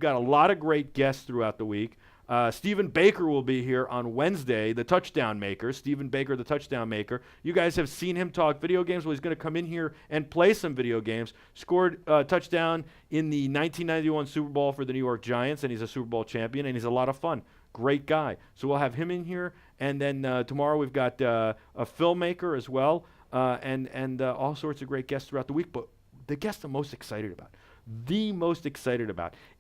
got a lot of great guests throughout the week. Stephen Baker will be here on Wednesday, the touchdown maker. Stephen Baker, the touchdown maker. You guys have seen him talk video games. Well, he's going to come in here and play some video games. Scored a touchdown in the 1991 Super Bowl for the New York Giants, and he's a Super Bowl champion, and he's a lot of fun. Great guy. So we'll have him in here. And then tomorrow we've got a filmmaker as well, and all sorts of great guests throughout the week. But the guest I'm most excited about,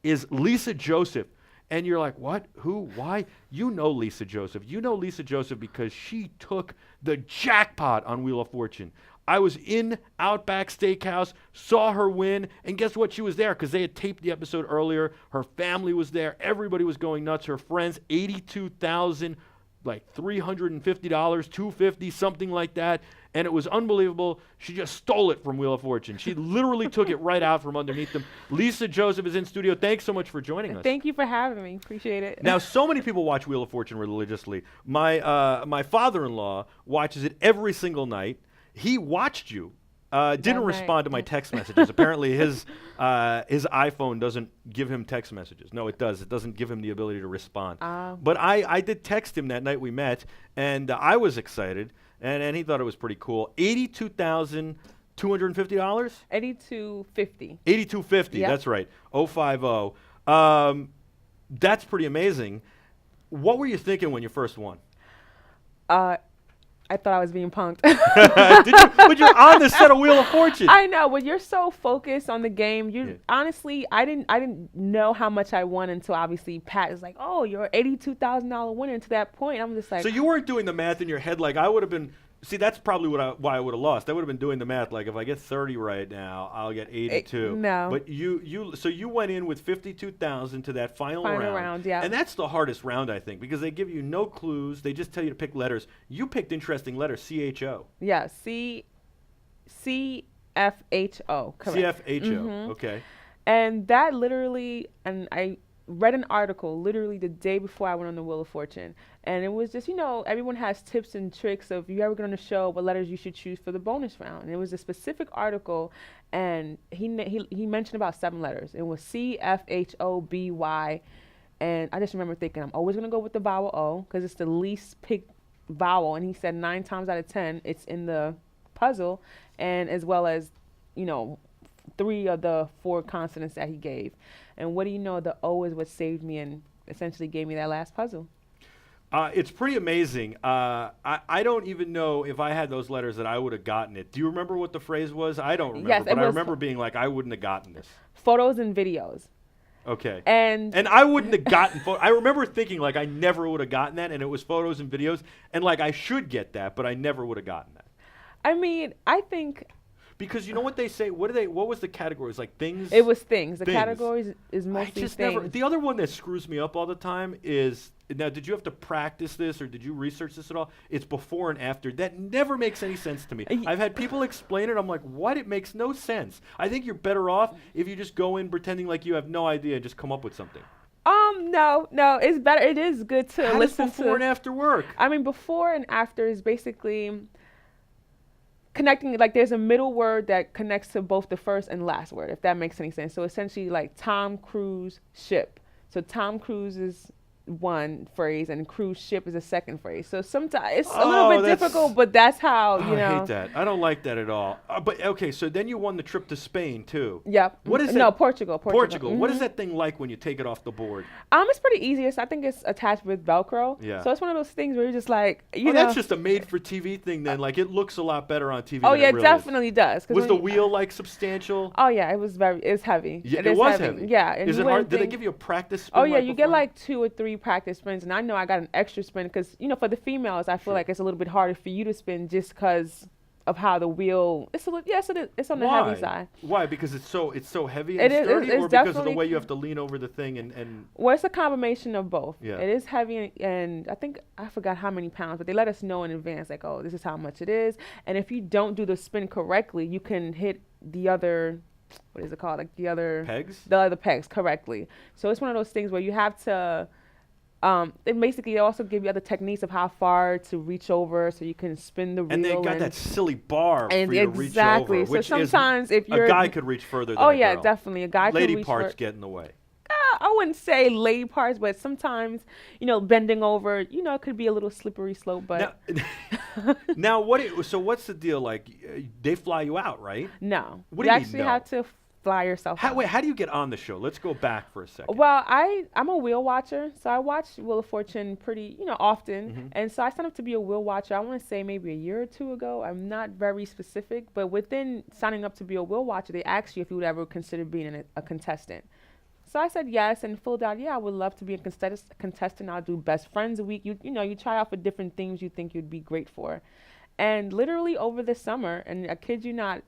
is Lisa Joseph. And you're like, what? Who? Why? You know Lisa Joseph. You know Lisa Joseph because she took the jackpot on Wheel of Fortune. I was in Outback Steakhouse, saw her win, and guess what? She was there because they had taped the episode earlier. Her family was there. Everybody was going nuts. Her friends, $82,000, like $350, $250, something like that. And it was unbelievable. She just stole it from Wheel of Fortune. She literally took it right out from underneath them. Lisa Joseph is in studio. Thanks so much for joining us. Thank you for having me. Appreciate it. Now, so many people watch Wheel of Fortune religiously. My father-in-law watches it every single night. He watched you. Didn't respond to my text messages. Apparently, his iPhone doesn't give him text messages. No, it does. It doesn't give him the ability to respond. But I did text him that night we met, and I was excited, and he thought it was pretty cool. $82,250? $82.50. $82.50. Yep. That's right. 050. That's pretty amazing. What were you thinking when you first won? I thought I was being punked. Did you? But you're on the set of Wheel of Fortune. I know, but you're so focused on the game. Honestly, I didn't know how much I won until obviously Pat is like, "Oh, you're $82,000 winner." To that point, I'm just like. So you weren't doing the math in your head like I would have been. See, that's probably why I would have lost. I would have been doing the math like if I get 30 right now, I'll get 82. No. But so you went in with 52,000 to that final round. Yeah. And that's the hardest round, I think, because they give you no clues. They just tell you to pick letters. You picked interesting letters, CHO. Yeah, CFHO. Correct. CFHO. Okay. And that literally, and I read an article literally the day before I went on the Wheel of Fortune. And it was just, everyone has tips and tricks of if you ever get on the show, what letters you should choose for the bonus round. And it was a specific article, and he mentioned about 7 letters. It was CFHOBY. And I just remember thinking, I'm always going to go with the vowel O because it's the least picked vowel. And he said 9 times out of 10, it's in the puzzle, and as well as, 3 of the 4 consonants that he gave. And what do you know? The O is what saved me and essentially gave me that last puzzle. It's pretty amazing. I don't even know if I had those letters that I would have gotten it. Do you remember what the phrase was? I don't remember, yes, but I remember being like, I wouldn't have gotten this. Photos and videos. Okay. And I wouldn't have gotten I remember thinking like I never would have gotten that, and it was photos and videos, and like I should get that, but I never would have gotten that. I mean, I think because you know what they say? What was the categories? Like things? It was things. The things. categories is mostly things. The other one that screws me up all the time is, now did you have to practice this or did you research this at all? It's before and after. That never makes any sense to me. I've had people explain it. I'm like, what? It makes no sense. I think you're better off if you just go in pretending like you have no idea and just come up with something. No, it's better. It is good to listen to. Before and after work? I mean, before and after is basically connecting, like there's a middle word that connects to both the first and last word, if that makes any sense. So essentially like Tom Cruise ship. So Tom Cruise is one phrase and cruise ship is a second phrase. So sometimes it's a little bit difficult, but that's how, I hate that. I don't like that at all. But okay, so then you won the trip to Spain too. Yep. What is No, Portugal. Portugal. What is that thing like when you take it off the board? It's pretty easy. I think it's attached with Velcro. Yeah. So it's one of those things where you're just like, you know. That's just a made-for-TV thing then. Like it looks a lot better on TV. Oh than yeah, it really definitely does. Was the wheel like substantial? Oh yeah, it's heavy. Yeah, it was heavy. Yeah. And is it hard? Did they give you a practice spin? Oh yeah, you get like 2 or 3 practice spins, and I know I got an extra spin because for the females, I feel like it's a little bit harder for you to spin just because of how the wheel. It's on the heavy side. Why? Because it's so heavy and sturdy, or because of the way you have to lean over the thing and. Well, it's a combination of both. Yeah. It is heavy, and I think I forgot how many pounds, but they let us know in advance, like, oh, this is how much it is, and if you don't do the spin correctly, you can hit the other. What is it called? Like the other pegs. The other pegs correctly. So it's one of those things where you have to. And basically, they also give you other techniques of how far to reach over, so you can spin the reel. And they got that silly bar for you to reach over, which so sometimes if you're a guy could reach further than a girl. definitely a guy. Lady could reach parts get in the way. I wouldn't say lay parts, but sometimes, bending over, it could be a little slippery slope. But now so what's the deal? Like, they fly you out, right? no, What you do you mean, actually no? have to fly yourself out. Wait, how do you get on the show? Let's go back for a second. Well, I'm a wheel watcher, so I watch Wheel of Fortune pretty, often. And so I signed up to be a wheel watcher, I want to say maybe a year or two ago. I'm not very specific, but within signing up to be a wheel watcher, they asked you if you would ever consider being a contestant. So I said yes and filled out, I would love to be a contestant. I'll do best friends a week. You try out for different things you think you'd be great for. And literally over the summer, and I kid you not,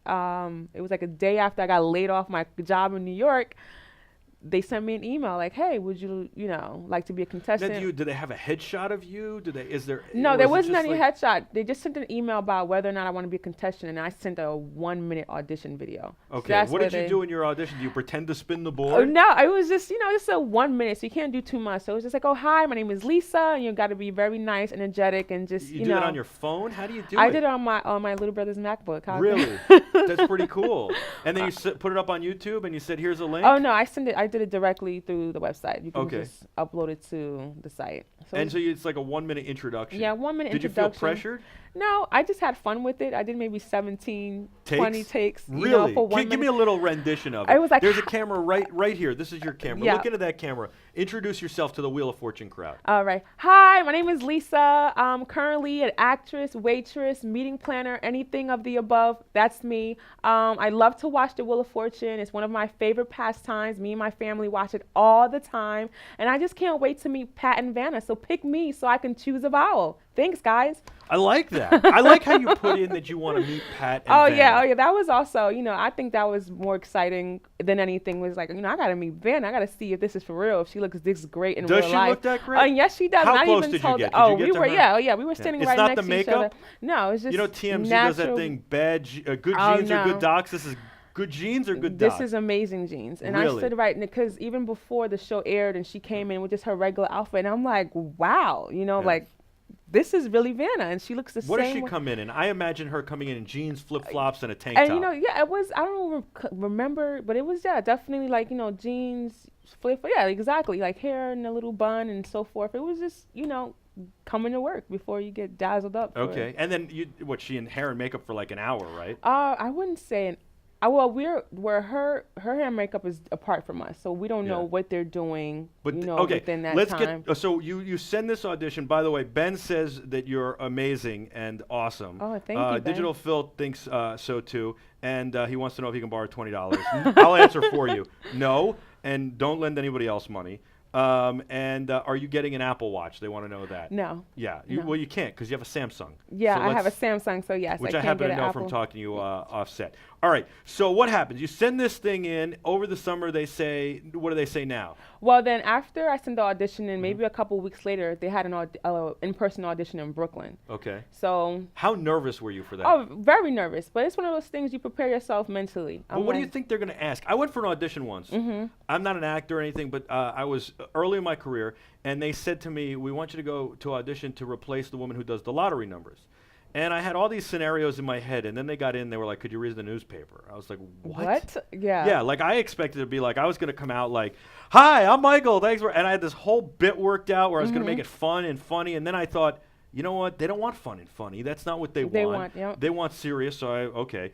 it was like a day after I got laid off my job in New York, they sent me an email like, "Hey, would you, like to be a contestant?" Now, do they have a headshot of you? No, there wasn't any headshot. They just sent an email about whether or not I want to be a contestant, and I sent a 1-minute audition video. Okay, so what did you do in your audition? Do you pretend to spin the board? Oh, no, it was just, just a 1 minute, so you can't do too much. So it was just like, "Oh, hi, my name is Lisa," and you got to be very nice, energetic, and just, You do it on your phone? How do you do it? I did it on my little brother's MacBook. Really? That's pretty cool. And then you put it up on YouTube, and you said, "Here's a link." Oh no, I did it directly through the website. You can Okay. just upload it to the site. So it's like a 1-minute introduction. Yeah, 1 minute Did introduction. you feel pressured? No, I just had fun with it. I did maybe 17, 20 takes. Really? For 1 minute. Give me a little rendition of it. I was like, there's a camera right here. This is your camera. Yeah. Look into that camera. Introduce yourself to the Wheel of Fortune crowd. All right. Hi, my name is Lisa. I'm currently an actress, waitress, meeting planner, anything of the above. That's me. I love to watch the Wheel of Fortune. It's one of my favorite pastimes. Me and my family watch it all the time. And I just can't wait to meet Pat and Vanna. So pick me so I can choose a vowel. Thanks, guys. I like that. I like how you put in that you want to meet Pat and Vanna. Yeah. That was also, I think that was more exciting than anything. Was like, I got to meet Vanna. I got to see if this is for real. If she looks this great in real life. Does she look that great? Yes, she does. How Not close even did told you get? Oh, Did you get we to were. her? Yeah. We were standing right It's not next the to each other. makeup? No, it's just TMZ natural. does that thing. Good Oh, jeans or good no. docs. This is good jeans or good docs? This is amazing jeans. And Really? I stood right, because even before the show aired and she came in with just her regular outfit, and I'm like, wow, like, this is really Vanna, and she looks the same. What does she come in? I imagine her coming in jeans, flip-flops, and a tank and top. it was, I don't remember, but it was definitely like jeans, flip, exactly, like hair and a little bun and so forth. It was just coming to work before you get dazzled up. Okay, and then she in hair and makeup for like an hour, right? I wouldn't say well, her hair and makeup is apart from us, so we don't know what they're doing. But within that time. So you send this audition. By the way, Ben says that you're amazing and awesome. Oh, thank you, Ben. Digital Phil thinks so too, and he wants to know if he can borrow $20. I'll answer for you. No, and don't lend anybody else money. Are you getting an Apple Watch? They want to know that. No. Yeah. No. Well, you can't because you have a Samsung. Yeah, So I have a Samsung, so yes, which I I can't happen get to know Apple. from talking to you offset. All right. So what happens? You send this thing in over the summer. They say, what do they say now? Well, then after I sent the audition in, maybe a couple weeks later, they had an in-person audition in Brooklyn. Okay. So. How nervous were you for that? Oh, very nervous. But it's one of those things you prepare yourself mentally. Well, what do you think they're going to ask? I went for an audition once. I'm not an actor or anything, but I was early in my career, and they said to me, "We want you to go to audition to replace the woman who does the lottery numbers." And I had all these scenarios in my head, and then they got in. They were like, "Could you read the newspaper?" I was like, "What?" Yeah. Yeah, like I expected it to be like I was going to come out like, "Hi, I'm Michael. Thanks for," and I had this whole bit worked out where I was going to make it fun and funny, and then I thought, you know what? They don't want fun and funny. That's not what they want. They want serious. So okay.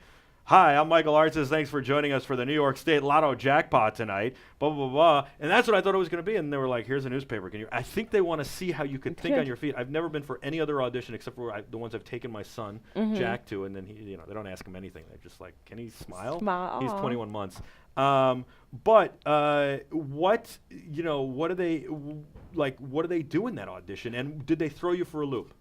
Hi, I'm Michael Artsis. Thanks for joining us for the New York State Lotto jackpot tonight. Blah, blah, blah, blah. And that's what I thought it was going to be. And they were like, here's a newspaper. I think they want to see how you could think on your feet. I've never been for any other audition except for the ones I've taken my son, Jack, to. And then, they don't ask him anything. They're just like, can he smile? He's 21 months. What do they do in that audition? And did they throw you for a loop?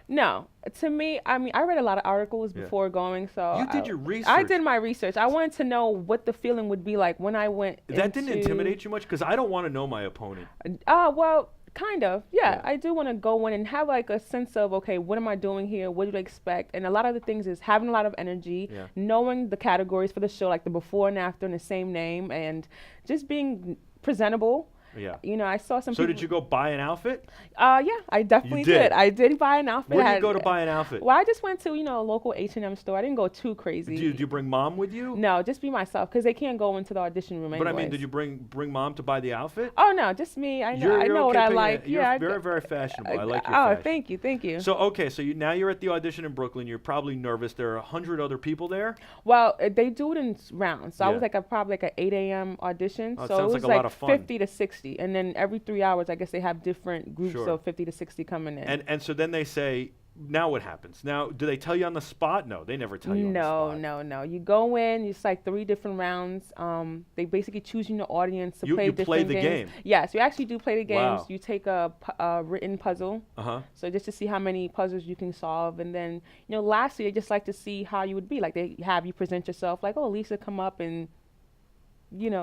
No. To me, I read a lot of articles before going, so you did your research. I did my research. I wanted to know what the feeling would be like when I went. That didn't intimidate you much? Because I don't want to know my opponent. Well, kind of. Yeah. I do want to go in and have like a sense of, okay, what am I doing here? What do I expect? And a lot of the things is having a lot of energy, knowing the categories for the show, like the before and after and the same name, and just being presentable. Yeah. You know, I saw some So people. did you go buy an outfit? Yeah, I definitely did? did. I did buy an outfit. Where did you go to buy an outfit? Well, I just went to, a local H&M store. I didn't go too crazy. Did you bring mom with you? No, just be myself, because they can't go into the audition room But anyways. I mean, did you bring mom to buy the outfit? Oh, no, just me. I know, You're what okay I picking like. You're Yeah, very, very fashionable. I like your Oh, fashion. thank you. So, okay, so now you're at the audition in Brooklyn. You're probably nervous. There are 100 other people there. Well, they do it in rounds. So I Yeah. was probably like an 8 a.m. audition. Oh, it so sounds it was like a lot of fun. 50 to 60. And then every 3 hours, I guess they have different groups Sure. of 50 to 60 coming in. And so then they say, now what happens? Now, do they tell you on the spot? No, they never tell you on the spot. No. You go in, it's like 3 different rounds. They basically choose you in the audience to play You different play the games. game. Yes, you actually do play the games. Wow. You take a written puzzle. Uh-huh. So just to see how many puzzles you can solve. And then, lastly, they just like to see how you would be. Like they have you present yourself like, oh, Lisa, come up and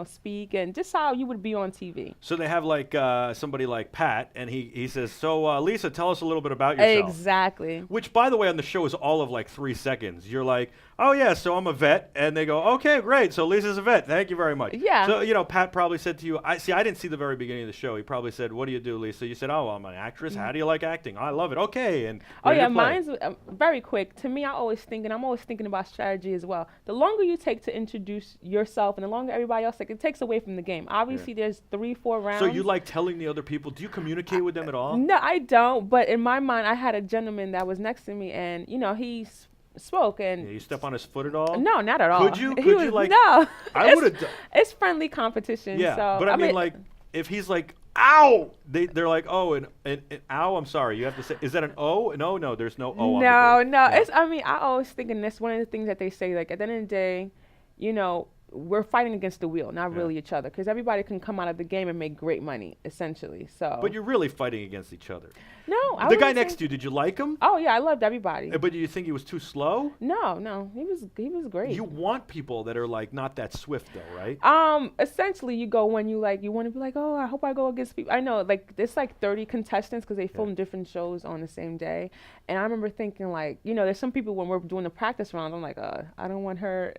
speak, and just how you would be on TV. So they have like somebody like Pat, and he says, so Lisa, tell us a little bit about yourself. Exactly. Which, by the way, on the show is all of like 3 seconds. You're like, oh yeah, so I'm a vet, and they go, okay, great, so Lisa's a vet. Thank you very much. Yeah. So Pat probably said to you, I didn't see the very beginning of the show. He probably said, what do you do, Lisa? You said, oh, I'm an actress. How do you like acting? I love it. Okay, and Oh yeah, ready to play. mine's very quick. To me, I'm always thinking about strategy as well. The longer you take to introduce yourself, and the longer everybody else, it takes away from the game. Obviously, there's 3-4 rounds. So you like telling the other people? Do you communicate with them at all? No, I don't. But in my mind, I had a gentleman that was next to me, and he spoke, and Yeah, you step on his foot at all? no, not at all. Could you? He Could was, you like? No. I would have. It's friendly competition. Yeah, so, but I mean, like, if he's like, "Ow," they're like, "Oh," and "Ow." I'm sorry. You have to say, "Is that an O?" No. There's no O. No. on the board. Yeah. I always think, and that's one of the things that they say. Like at the end of the day, we're fighting against the wheel, not really each other, because everybody can come out of the game and make great money, essentially. So. But you're really fighting against each other. No, I The guy wouldn't next say- to you, did you like him? Oh yeah, I loved everybody. But do you think he was too slow? No, he was great. You want people that are like not that swift, though, right? Essentially, you go when you want to be like, oh, I hope I go against people. I know, like, there's like 30 contestants because they film different shows on the same day. And I remember thinking, like, there's some people when we're doing the practice round, I'm like, I don't want her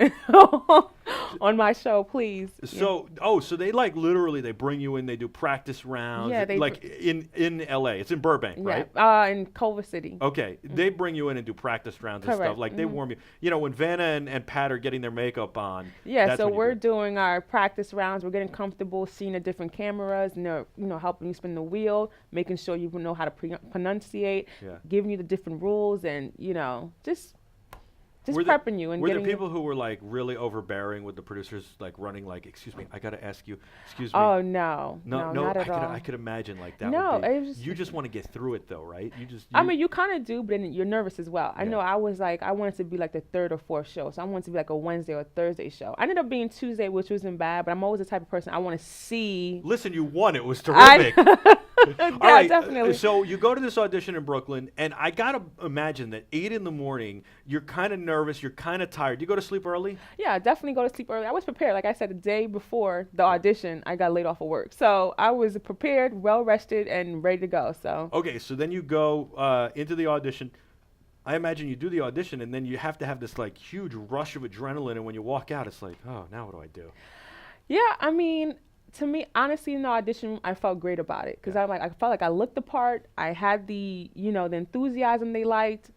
on my show, please. So, so they like literally they bring you in, they do practice rounds. Yeah, they like in LA, it's in Burbank, right? Yeah, in Culver City. Okay, they bring you in and do practice rounds and stuff. Correct. Like they warm you. When Vanna and Pat are getting their makeup on. Yeah, that's so when you we're do it. doing our practice rounds. We're getting comfortable, seeing the different cameras, and they're helping you spin the wheel, making sure you know how to pronunciate, giving you the different rules, and just prepping you. And were there getting people who were like really overbearing with the producers, like running like, excuse me, I got to ask you, excuse me. Oh no, not at all. I could imagine like that. No, would be, it was you just want to get through it though, right? I mean, you kind of do, but then you're nervous as well. I know I was like, I wanted to be like the 3rd or 4th show. So I wanted to be like a Wednesday or Thursday show. I ended up being Tuesday, which wasn't bad, but I'm always the type of person I want to see. Listen, you won. It was terrific. Yeah, All right, definitely. So you go to this audition in Brooklyn, and I got to imagine that 8 in the morning, you're kind of nervous, you're kind of tired. Do you go to sleep early? Yeah, definitely go to sleep early. I was prepared. Like I said, the day before the audition, I got laid off of work. So I was prepared, well rested, and ready to go. So. Okay, so then you go into the audition. I imagine you do the audition, and then you have to have this like huge rush of adrenaline, and when you walk out, it's like, oh, now what do I do? Yeah, I mean, to me, honestly, in the audition, I felt great about it because I felt like I looked the part. I had the enthusiasm they liked.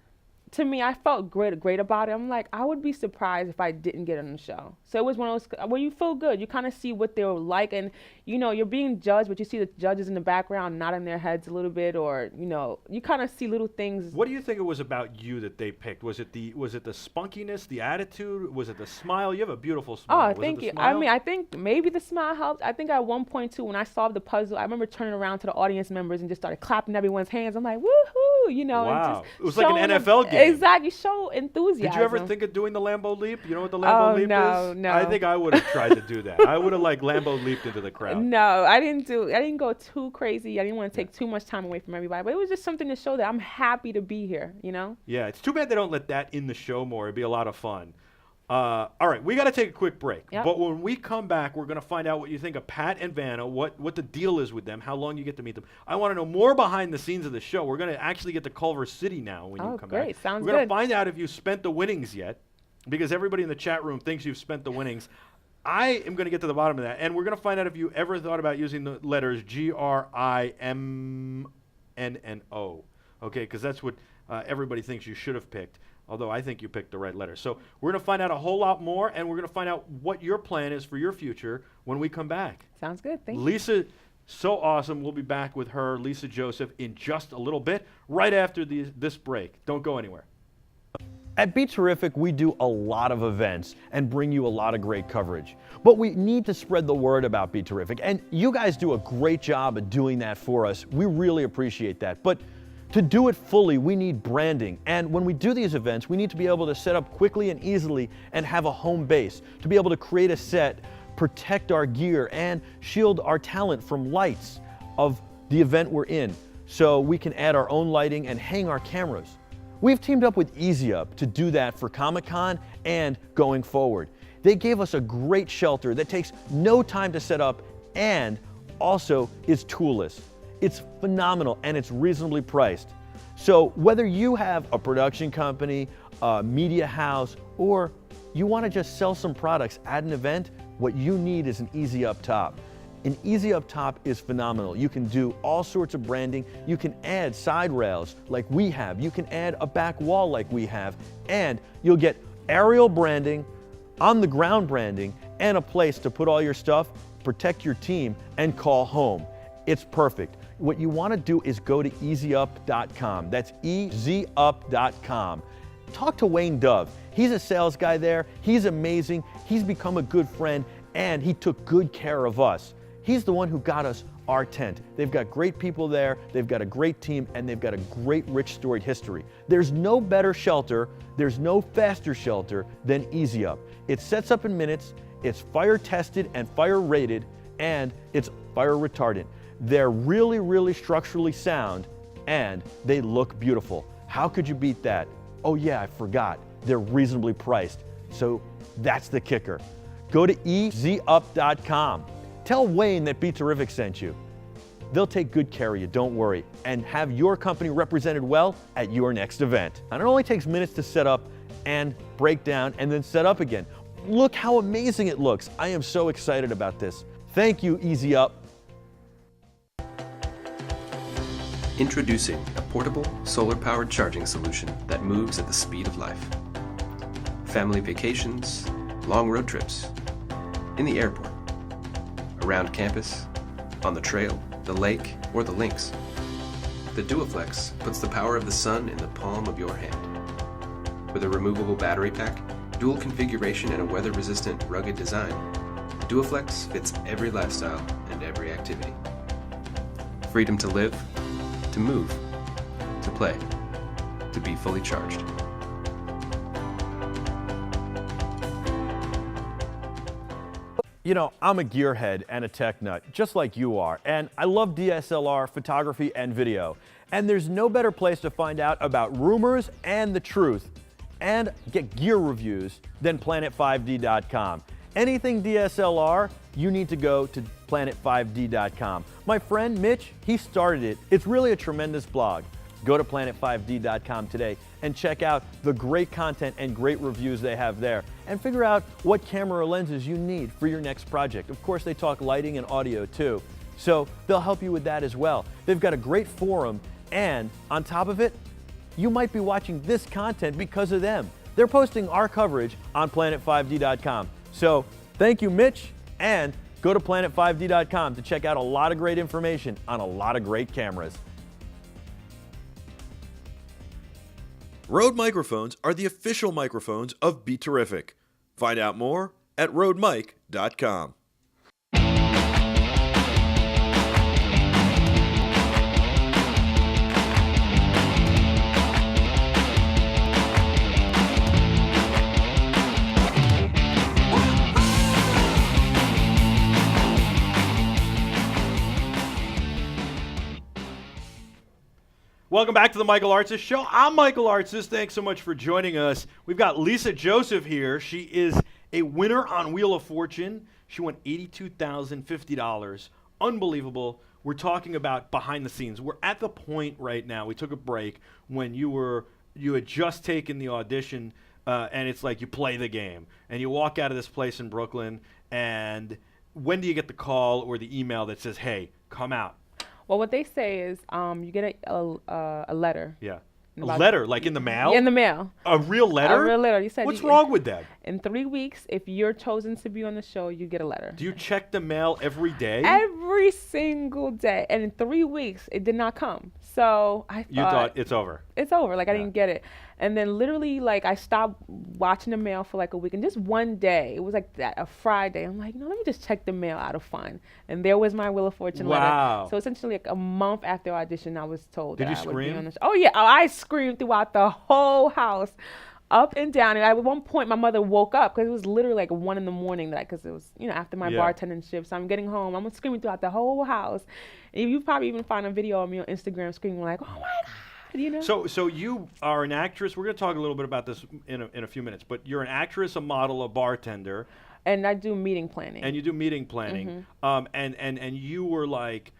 To me, I felt great about it. I'm like, I would be surprised if I didn't get on the show. So it was one of those where you feel good. You kind of see what they're like, and you're being judged, but you see the judges in the background nodding their heads a little bit, or you kind of see little things. What do you think it was about you that they picked? Was it the spunkiness, the attitude? Was it the smile? You have a beautiful smile. Oh, thank you. I mean, I think maybe the smile helped. I think at one point too, when I solved the puzzle, I remember turning around to the audience members and just started clapping everyone's hands. I'm like, woohoo, Wow. And just it was like an NFL game. Exactly. Show enthusiasm. Did you ever think of doing the Lambeau leap? You know what the Lambeau leap is? No. I think I would have tried to do that. I would have like Lambeau leaped into the crowd. No, I didn't go too crazy. I didn't want to take too much time away from everybody, but it was just something to show that I'm happy to be here, Yeah, it's too bad they don't let that in the show more. It'd be a lot of fun. All right, we got to take a quick break. Yep. But when we come back, we're going to find out what you think of Pat and Vanna, what the deal is with them, how long you get to meet them. I want to know more behind the scenes of the show. We're going to actually get to Culver City now when you come back. Great. Sounds We're going to good. find out if you spent the winnings yet, because everybody in the chat room thinks you've spent the winnings. I am going to get to the bottom of that, and we're going to find out if you ever thought about using the letters GRIMNNO. Okay, because that's what everybody thinks you should have picked, although I think you picked the right letter. So we're going to find out a whole lot more, and we're going to find out what your plan is for your future when we come back. Sounds good. Thank you. Lisa, so awesome. We'll be back with her, Lisa Joseph, in just a little bit, right after this break. Don't go anywhere. At Be Terrific, we do a lot of events and bring you a lot of great coverage. But we need to spread the word about Be Terrific, and you guys do a great job of doing that for us. We really appreciate that. But to do it fully, we need branding. And when we do these events, we need to be able to set up quickly and easily and have a home base, to be able to create a set, protect our gear, and shield our talent from lights of the event we're in, so we can add our own lighting and hang our cameras. We've teamed up with EasyUp to do that for Comic-Con and going forward. They gave us a great shelter that takes no time to set up and also is toolless. It's phenomenal and it's reasonably priced. So whether you have a production company, a media house, or you want to just sell some products at an event, what you need is an EasyUp top. An EasyUp top is phenomenal. You can do all sorts of branding. You can add side rails like we have. You can add a back wall like we have. And you'll get aerial branding, on the ground branding, and a place to put all your stuff, protect your team, and call home. It's perfect. What you want to do is go to easyup.com. That's easyup.com. Talk to Wayne Dove. He's a sales guy there. He's amazing. He's become a good friend, and he took good care of us. He's the one who got us our tent. They've got great people there, they've got a great team, and they've got a great, rich, storied history. There's no better shelter, there's no faster shelter than EasyUp. It sets up in minutes, it's fire tested and fire rated, and it's fire retardant. They're really, really structurally sound, and they look beautiful. How could you beat that? Oh yeah, I forgot. They're reasonably priced. So that's the kicker. Go to easyup.com. Tell Wayne that Be Terrific sent you. They'll take good care of you, don't worry, and have your company represented well at your next event. And it only takes minutes to set up and break down and then set up again. Look how amazing it looks. I am so excited about this. Thank you, EasyUp. Introducing a portable, solar-powered charging solution that moves at the speed of life. Family vacations, long road trips, in the airport, around campus, on the trail, the lake, or the links. The DuoFlex puts the power of the sun in the palm of your hand. With a removable battery pack, dual configuration, and a weather-resistant, rugged design, the DuoFlex fits every lifestyle and every activity. Freedom to live, to move, to play, to be fully charged. You know, I'm a gearhead and a tech nut, just like you are, and I love DSLR, photography, and video. And there's no better place to find out about rumors and the truth and get gear reviews than planet5d.com. Anything DSLR, you need to go to planet5d.com. My friend Mitch, he started it. It's really a tremendous blog. Go to planet5d.com today and check out the great content and great reviews they have there, and figure out what camera or lenses you need for your next project. Of course, they talk lighting and audio too, so they'll help you with that as well. They've got a great forum, and on top of it, you might be watching this content because of them. They're posting our coverage on planet5d.com. So thank you, Mitch, and go to planet5d.com to check out a lot of great information on a lot of great cameras. Rode microphones are the official microphones of Be Terrific. Find out more at rodemic.com. Welcome back to the Michael Artsis Show. I'm Michael Artsis. Thanks so much for joining us. We've got Lisa Joseph here. She is a winner on Wheel of Fortune. She won $82,050. Unbelievable. We're talking about behind the scenes. We're at the point right now, we took a break, when you had just taken the audition and it's like you play the game, and you walk out of this place in Brooklyn, and when do you get the call or the email that says, "Hey, come out"? Well, what they say is you get a letter. Yeah. A About- letter, like in the mail? In the mail. A real letter? A real letter. You said What's wrong with that? In 3 weeks, if you're chosen to be on the show, you get a letter. Do you check the mail every day? Every single day. And in 3 weeks, it did not come. So I thought, You thought it's over. it's over. Like, I Yeah. didn't get it. And then literally, like, I stopped watching the mail for like a week. And just one day, it was like that, a Friday. I'm like, let me just check the mail out of fun. And there was my Wheel of Fortune Wow. letter. So essentially, like a month after audition, I was told Did that you I would be scream? on the show. Oh, yeah. Oh, I screamed throughout the whole house. Up and down, and at one point my mother woke up because it was literally like 1 a.m. that because it was after my Yeah. bartending shift. So I'm getting home, I'm screaming throughout the whole house. And you probably even find a video of me on Instagram screaming like, "Oh my God!" So you are an actress. We're going to talk a little bit about this in a few minutes, but you're an actress, a model, a bartender, And I do meeting planning. and you do meeting planning. And you were like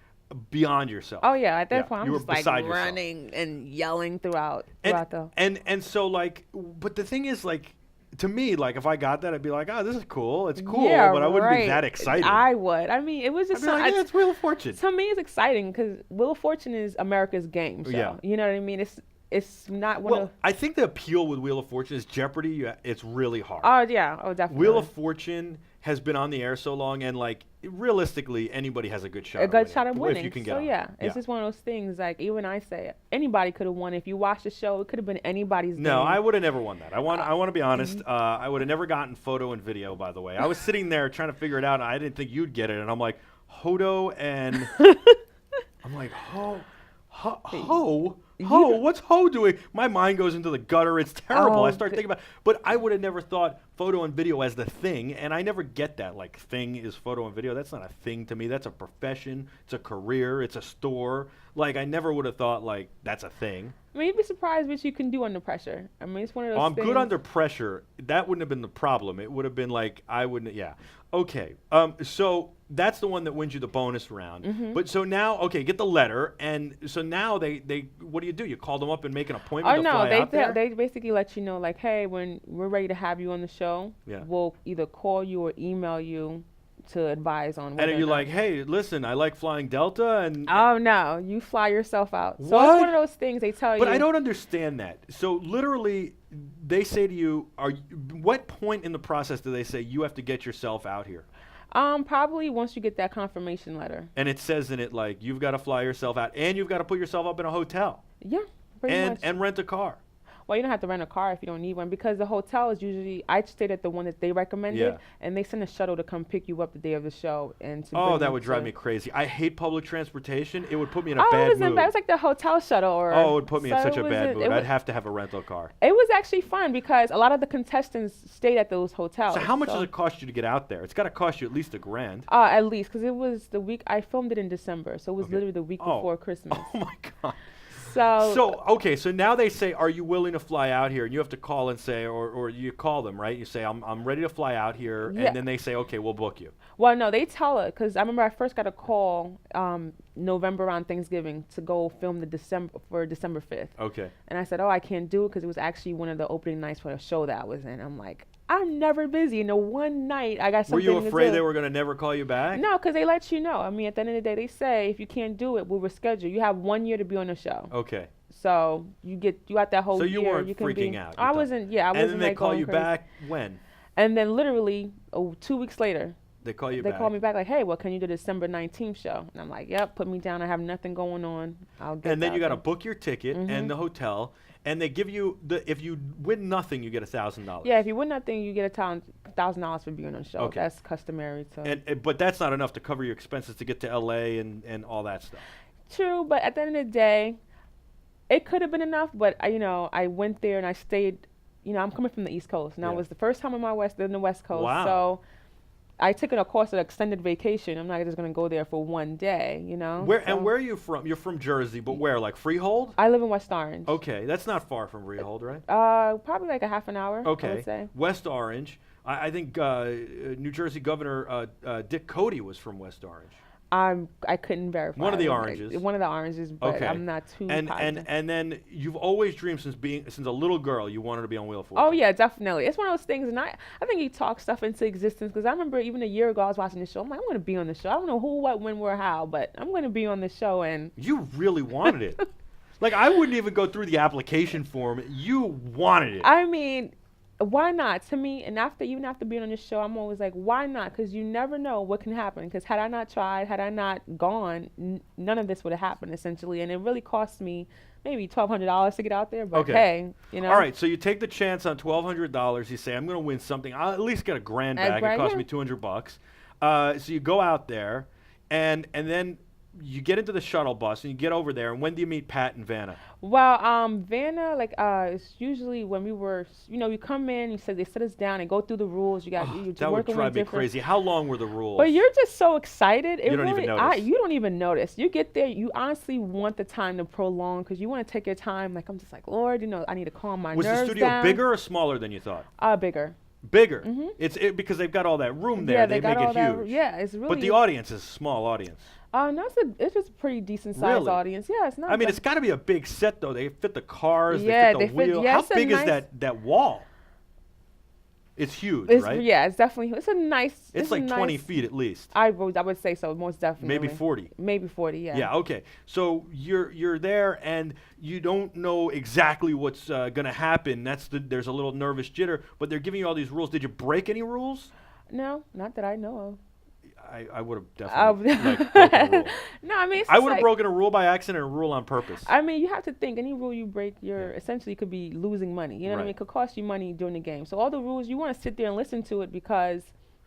beyond yourself. Oh yeah, at that Yeah, point I'm you were just like beside yourself. running and yelling throughout the. And so like, but the thing is like, to me, like if I got that, I'd be like, oh, this is cool. It's cool, Yeah, but I wouldn't be right. that excited. I would. I mean, it was I'd just be like, yeah, it's Wheel of Fortune. to me it's exciting because Wheel of Fortune is America's game show. Yeah. You know what I mean? It's not one Well, of. I think the appeal with Wheel of Fortune is Jeopardy. It's really hard. Oh yeah. Oh definitely. Wheel of Fortune has been on the air so long, and like realistically, anybody has a good shot. A of good winning, shot of winning. If you can get so on. yeah, it's just one of those things. Like even I say, anybody could have won. If you watch the show, it could have been anybody's. No, game. I would have never won that. I want to be honest. I would have never gotten photo and video. By the way, I was sitting there trying to figure it out, and I didn't think you'd get it. And I'm like, Hodo and I'm like, Ho, what's Ho doing? My mind goes into the gutter. It's terrible. I start thinking about, but I would have never thought photo and video as the thing, and I never get that. Like, thing is photo and video. That's not a thing to me. That's a profession. It's a career. It's a store. Like, I never would have thought like that's a thing. I mean, you'd be surprised what you can do under pressure. I mean, it's one of those. Oh, I'm things. good under pressure. That wouldn't have been the problem. It would have been like I wouldn't. Yeah. Okay. So that's the one that wins you the bonus round. Mm-hmm. But so now, okay, get the letter, and so now they what do? You call them up and make an appointment Oh to no, fly out there? they basically let you know like, hey, when we're ready to have you on the show, Yeah. we'll either call you or email you to advise on. And whether are or you not- like, hey, listen, I like flying Delta, and Oh no, you fly yourself out. So What? it's one of those things they tell you. but I don't understand that. So literally, they say to you, what point in the process do they say you have to get yourself out here? Probably once you get that confirmation letter. And it says in it like you've got to fly yourself out, and you've got to put yourself up in a hotel, Yeah, pretty much. and rent a car. Well, you don't have to rent a car if you don't need one because the hotel is usually. I stayed at the one that they recommended, Yeah. and they send a shuttle to come pick you up the day of the show and to. Oh, bring that you would drive to- me crazy. I hate public transportation. It would put me in a Oh, it bad wasn't mood. bad. It was like the hotel shuttle, or. Oh, it would put me in so such it a bad wasn't- mood. it I'd was- have to have a rental car. It was actually fun because a lot of the contestants stayed at those hotels. So how much does it cost you to get out there? It's got to cost you at least $1,000. At least, because it was the week I filmed it in December, so it was literally the week Oh. before Christmas. Oh my God. So, Okay, so now they say, are you willing to fly out here? And you have to call and say, or you call them, right? You say, I'm ready to fly out here. Yeah. And then they say, okay, we'll book you. well, no, they tell it because I remember I first got a call November around Thanksgiving to go film December 5th. Okay. And I said, oh, I can't do it because it was actually one of the opening nights for a show that I was in. I'm like, I'm never busy. And the one night I got Were something you to afraid do. they were going to never call you back? No, because they let you know. I mean, at the end of the day, they say if you can't do it, we'll reschedule. You have 1 year to be on the show. Okay. So you got that whole So year. you weren't can freaking be, out. I wasn't. Yeah, I And wasn't. then they like, call going you crazy. back when? And then literally 2 weeks later, They call you they back. called me back like, hey, well, can you do the December 19th show? And I'm like, yep, put me down. I have nothing going on. I'll get And then you got to to book your ticket Mm-hmm. and the hotel. And they give you, if you win nothing, you get $1,000. Yeah, if you win nothing, you get $1,000 for being on the show. Okay. That's customary. But that's not enough to cover your expenses to get to LA and all that stuff. True, but at the end of the day, it could have been enough. But I went there and I stayed. I'm coming from the East Coast. Now Yeah. it was the first time in the West Coast. Wow. So I took it, of course, an extended vacation. I'm not just going to go there for one day. Where So are you from? You're from Jersey, but where? Like Freehold? I live in West Orange. Okay, that's not far from Freehold, right? Probably like a half an hour. I Okay, would say. West Orange. I think New Jersey Governor Dick Cody was from West Orange. I couldn't verify. One of the Like, oranges. one of the oranges, but Okay. I'm not too And positive. then you've always dreamed since a little girl you wanted to be on Wheel of Fortune. Oh yeah, definitely. It's one of those things, and I think he talks stuff into existence because I remember even a year ago I was watching the show. I'm like, I'm gonna be on the show. I don't know who, what, when, where, how, but I'm gonna be on the show. And You really wanted it. Like, I wouldn't even go through the application form. You wanted it. I mean, why not? To me, and even after being on this show, I'm always like, why not? Because you never know what can happen. Because had I not tried, had I not gone, none of this would have happened essentially. And it really cost me maybe $1,200 to get out there. But Okay. hey, you know. All right, so you take the chance on $1,200. You say, I'm going to win something. I'll at least get a grand back. It cost yeah. me $200. So you go out there, and then you get into the shuttle bus, and you get over there. And when do you meet Pat and Vanna? Well, Vanna, it's usually when we were, you come in, they set us down and go through the rules. You got you're That would working with drive me different. crazy. How long were the rules? But you're just so excited. You don't even notice. You don't even notice. You get there, you honestly want the time to prolong because you want to take your time. Like, I'm just like, Lord, I need to calm my Was nerves the studio down. bigger or smaller than you thought? Bigger. Bigger. It's because they've got all that room there. Yeah, they got make all it that. huge. Yeah, it's really. But the audience is a small audience. No, it's just a pretty decent sized Really? audience. Yeah, it's not. I mean, bad. it's got to be a big set, though. They fit the cars, Yeah, they fit the wheel. yeah, How it's a big is nice- that wall? It's huge, It's, right? Yeah, it's definitely. It's a nice. It's a like 20 nice- feet at least. I would say so, most definitely. Maybe 40. Maybe 40. Yeah. Yeah, okay. So you're there and you don't know exactly what's going to happen. There's a little nervous jitter, but they're giving you all these rules. Did you break any rules? No, not that I know of. I would have definitely broken a rule. No, I mean, it's I just would have like- broken a rule by accident and a rule on purpose. I mean, you have to think any rule you break, you're essentially could be losing money. You know what I mean? Right. It could cost you money during the game. So all the rules, you want to sit there and listen to it because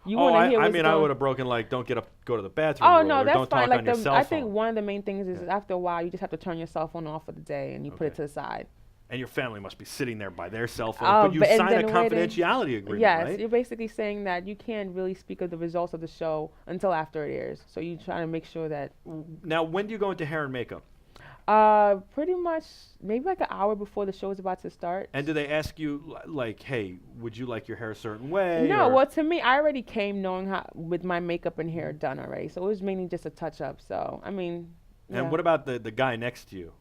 you Oh, want to hear I what's mean, I going. would have broken like don't get up, go to the bathroom. Oh rule, no, or that's don't fine. talk Like on your cell I phone. think one of the main things is after a while you just have to turn your cell phone off for the day and you put it Okay. to the side. And your family must be sitting there by their cell phone. Oh, But you but- and signed a then the way they- confidentiality agreement, Yes, right? you're basically saying that you can't really speak of the results of the show until after it airs. So you try to make sure that Now, when do you go into hair and makeup? pretty much maybe like an hour before the show is about to start. And do they ask you, like, hey, would you like your hair a certain way? No, or- well, to me, I already came knowing how with my makeup and hair done already, so it was mainly just a touch up. So I mean, And yeah. what about the guy next to you?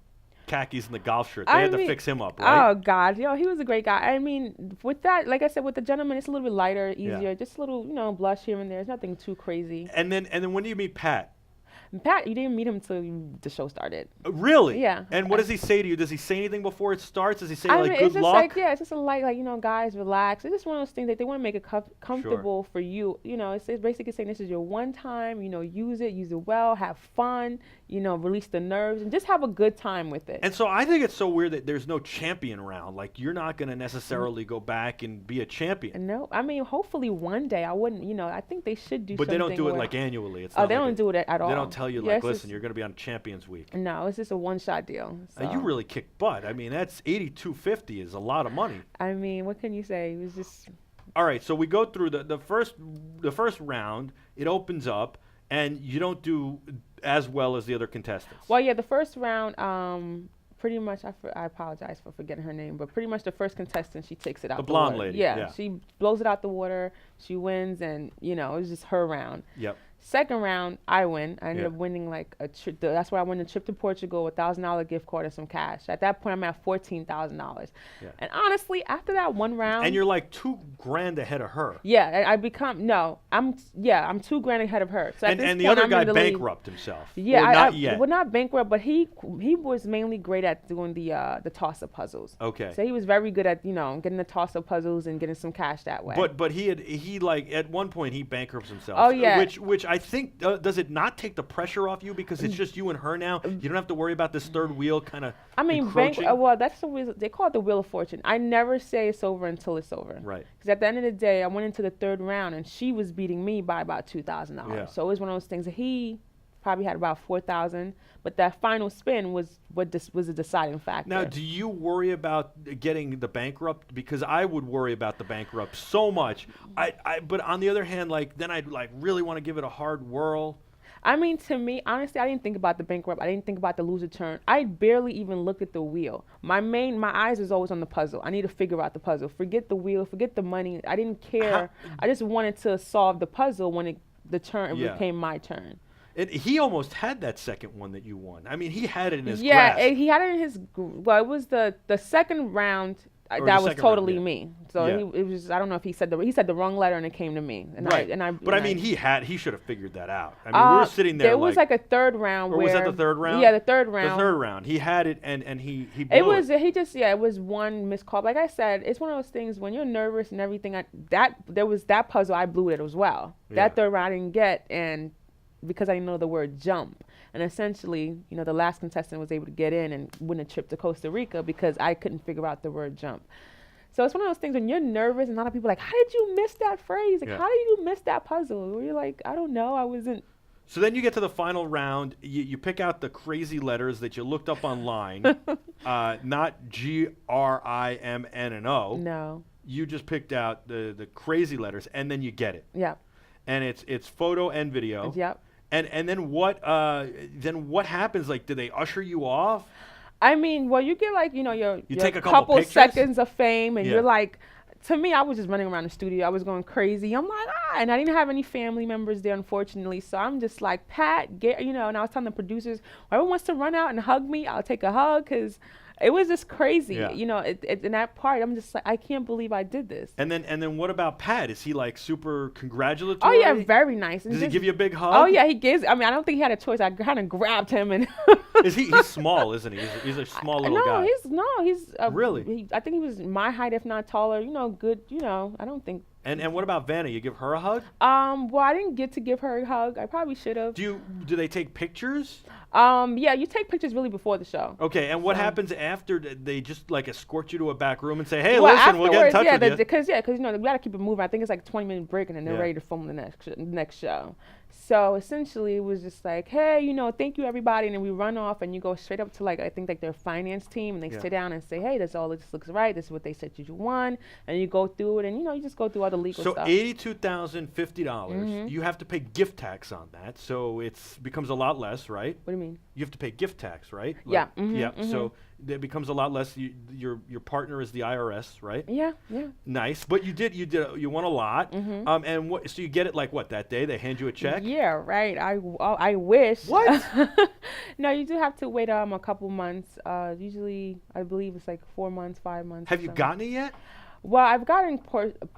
Khakis and the golf shirt. They I had to mean- fix him up, right? Oh God, he was a great guy. I mean, with that, like I said, with the gentleman, it's a little bit lighter, Yeah. easier, just a little, blush here and there. It's nothing too crazy. And then when do you meet Pat? And Pat, you didn't meet him until the show started. Really? Yeah. And what does he say to you? Does he say anything before it starts? Does he say I like mean, good it's just luck? like it's just a light, guys, relax. It's just one of those things that they want to make it comfortable for you. It's basically saying this is your one time. Use it well, have fun. Release the nerves and just have a good time with it. And so I think it's so weird that there's no champion round. Like you're not going to necessarily go back and be a champion. No, I mean, hopefully one day I wouldn't. I think they should do. But they don't something do it where- like annually. It's Oh, not they like don't do it at all. They don't tell you Yeah, like, it's listen, just- you're going to be on Champions Week. No, it's just a one-shot deal. So. You really kick butt. I mean, that's $82.50 is a lot of money. I mean, what can you say? It was just. All right, so we go through the first round. It opens up, and you don't do as well as the other contestants. Well, yeah, the first round, pretty much. I apologize for forgetting her name, but pretty much the first contestant, she takes it out. The blonde water. lady, Yeah, yeah. she blows it out the water. She wins, and it was just her round. Yep. Second round, I win. I ended Yeah. up winning like a trip. That's where I won a trip to Portugal, $1,000 gift card and some cash. At that point, I'm at $14,000. Yeah. And honestly, after that one round, And you're like $2,000 ahead of her. yeah, I'm $2,000 ahead of her. So at And, this and the point, other I'm guy in the lead. bankrupt himself. Yeah, or not yet. Well, not bankrupt, but he was mainly great at doing the toss-up puzzles. Okay. So he was very good at getting the toss-up puzzles and getting some cash that way. But he like at one point he bankrupts himself. Oh, yeah. Which I think does it not take the pressure off you because it's just you and her now? You don't have to worry about this third wheel kind of. I mean, well, that's the reason they call it the Wheel of Fortune. I never say it's over until it's over. Right. Because at the end of the day, I went into the third round and she was beating me by about $2,000. Yeah. So it was one of those things that he probably had about $4,000, but that final spin was was a deciding factor. Now, do you worry about getting the bankrupt? Because I would worry about the bankrupt so much. But on the other hand, like then I'd like really want to give it a hard whirl. I mean, to me, honestly, I didn't think about the bankrupt. I didn't think about the loser turn. I barely even looked at the wheel. My eyes was always on the puzzle. I need to figure out the puzzle. Forget the wheel, forget the money. I didn't care. I just wanted to solve the puzzle when the turn Yeah. became my turn. He almost had that second one that you won. I mean, he had it in his Yeah, grasp. he had it in his. Well, it was the second round. Or That the was second totally round, me. So Yeah. it was. I don't know if he said the wrong letter and it came to me. And Right. But I mean, he should have figured that out. I mean, we were sitting there. There was like a third round. Or where, was that the third round? Yeah, the third round. The third round. He had it, and he blew It was it was one missed call. Like I said, it's one of those things when you're nervous and everything. There was that puzzle, I blew it as well. Yeah. That third round I didn't get, and because I didn't know the word jump. And essentially, the last contestant was able to get in and win a trip to Costa Rica because I couldn't figure out the word jump. So it's one of those things when you're nervous and a lot of people are like, how did you miss that phrase? Like, how did you miss that puzzle? Where you're like, I don't know. I wasn't. So then you get to the final round. You pick out the crazy letters that you looked up online, not GRIMNO. No. You just picked out the crazy letters, and then you get it. Yeah. And it's photo and video. Yep. And then what happens? Like, do they usher you off? I mean, well, you get like, your take a couple pictures? seconds of fame, and Yeah. you're like, to me, I was just running around the studio. I was going crazy. I'm like, and I didn't have any family members there, unfortunately. So I'm just like, Pat, and I was telling the producers, whoever wants to run out and hug me, I'll take a hug, because it was just crazy. Yeah. In that part, I'm just like, I can't believe I did this. And then what about Pat? Is he like super Oh, congratulatory? yeah, very nice. And Does he just- give you a big hug? Oh, yeah, he gives. I mean, I don't think he had a choice. I kind of grabbed him and. He's small, isn't he? He's a small little guy. He's Really? I think he was my height, if not taller. Good. I don't think. And what about Vanna? You give her a hug? Well, I didn't get to give her a hug. I probably should have. Do they take pictures? Yeah, you take pictures really before the show. Okay, and what happens after? They just like escort you to a back room and say, "Hey, Well, listen, we'll get in touch with you." because we gotta keep it moving. I think it's like a 20-minute break, and then they're Yeah. ready to film the next show. So essentially, it was just like, hey, thank you everybody, and then we run off, and you go straight up to I think their finance team, and they sit down and say, hey, this looks right. This is what they said you won, and you go through it, and you just go through all the legal So stuff. $82,050. You have to pay gift tax on that, so it becomes a lot less, right? What do you mean? You have to pay gift tax, right? Yeah, Yeah. So it becomes a lot less. Your partner is the IRS, right? Yeah. Nice, but you won a lot. And so you get it that day? They hand you a check. Yeah, right. I wish. What? No, you do have to wait a couple months. Usually, I believe it's like 4 months, 5 months. Have you gotten it yet? Well, I've gotten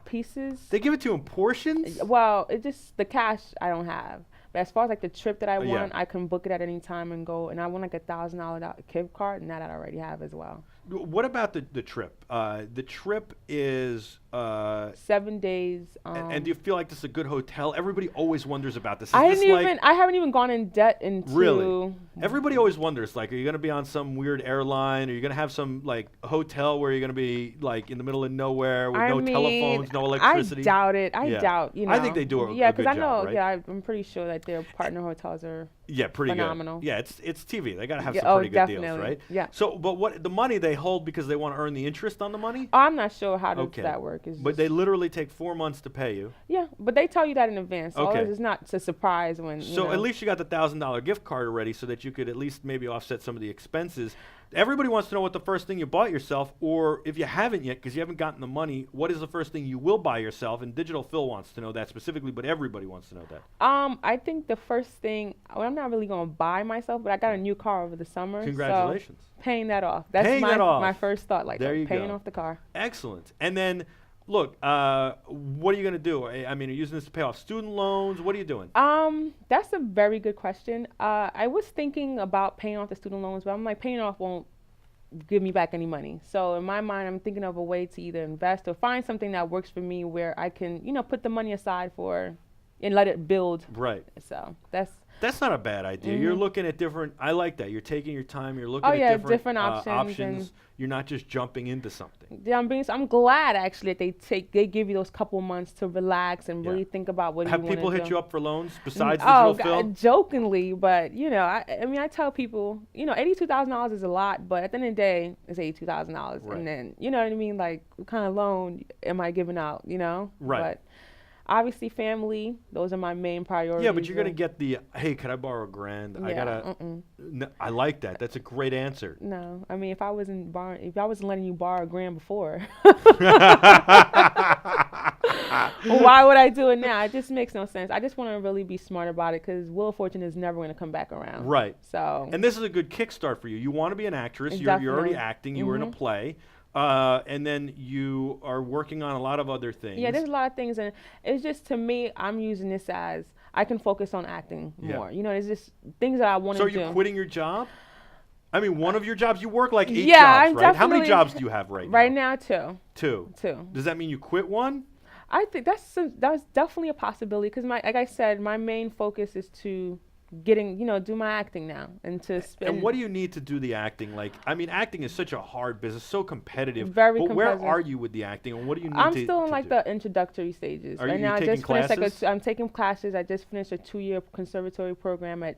pieces. They give it to you in portions. Well, it just the cash I don't have. But as far as the trip that I Yeah. won, I can book it at any time and go. And I won $1,000 gift card, and that I already have as well. What about the trip? The trip is 7 days. and do you feel like this is a good hotel? Everybody always wonders about this. Is I this haven't even gone in debt into. Really? Everybody always wonders, are you going to be on some weird airline? Are you going to have some, hotel where you're going to be, in the middle of nowhere with no telephones, no electricity? I doubt it. I Yeah. doubt, I think they do a good because I know, job, right? yeah, I'm pretty sure that their partner hotels are Pretty phenomenal. good. Yeah, it's TV. They got to have Yeah, some pretty good deals, definitely. right? Yeah. So, but what the money they hold because they want to earn the interest on the money? I'm not sure how does Okay. that work. But they literally take 4 months to pay you. Yeah, but they tell you that in advance. So Okay. it's not a surprise when. So at least you got the $1,000 gift card already, so that you could at least maybe offset some of the expenses. Everybody wants to know what the first thing you bought yourself, or if you haven't yet, because you haven't gotten the money, what is the first thing you will buy yourself? And Digital Phil wants to know that specifically, but everybody wants to know that. I think the first thing. Well, I'm not really gonna buy myself, but I got a new car over the summer. Congratulations. So paying that off. That's Paying that off. my first thought. There you paying go. off the car. Excellent. And then, look, what are you going to do? I mean, are you using this to pay off student loans? What are you doing? That's a very good question. I was thinking about paying off the student loans, but I'm like, paying off won't give me back any money. So in my mind, I'm thinking of a way to either invest or find something that works for me where I can, put the money aside for and let it build. Right. So that's not a bad idea. You're looking at different. I like that. You're taking your time. You're looking at different options. And You're not just jumping into something. yeah, I'm glad actually that they give you those couple months to relax and really think about what Have you want to do. people hit you up for loans besides Oh, Digital Phil? God, jokingly, but I mean, I tell people, $82,000 is a lot, but at the end of the day, it's $82,000, Right. and then you know what I mean. Like, what kind of loan am I giving out? Right. But obviously, family; those are my main priorities. Yeah, but you're gonna get the hey, could I borrow $1,000? I Yeah, gotta. No, I like that. That's a great answer. No, I mean, if I wasn't letting you borrow $1,000 before, Why would I do it now? It just makes no sense. I just want to really be smart about it because Wheel of Fortune is never going to come back around. Right. So. And this is a good kickstart for you. You want to be an actress. You're already Definitely. acting. You were in a play. And then you are working on a lot of other things. Yeah, there's a lot of things, and it's just, to me, I'm using this as I can focus on acting more. You know, it's just things that I want to do. So are you quitting your job? I mean, one of your jobs, you work like 8 Yeah, jobs, I'm right? How many definitely- jobs do you have right now? Right now, two. Two. Does that mean you quit one? I think that's definitely a possibility because, like I said, my main focus is to do my acting now and to spend. And what do you need to do the acting? Like, I mean, acting is such a hard business, so competitive. Very but competitive. where are you with the acting, and what do you need I'm to still in to like do? the introductory stages. Are right you now, taking I just finished classes? I'm taking classes. I just finished a 2-year conservatory program at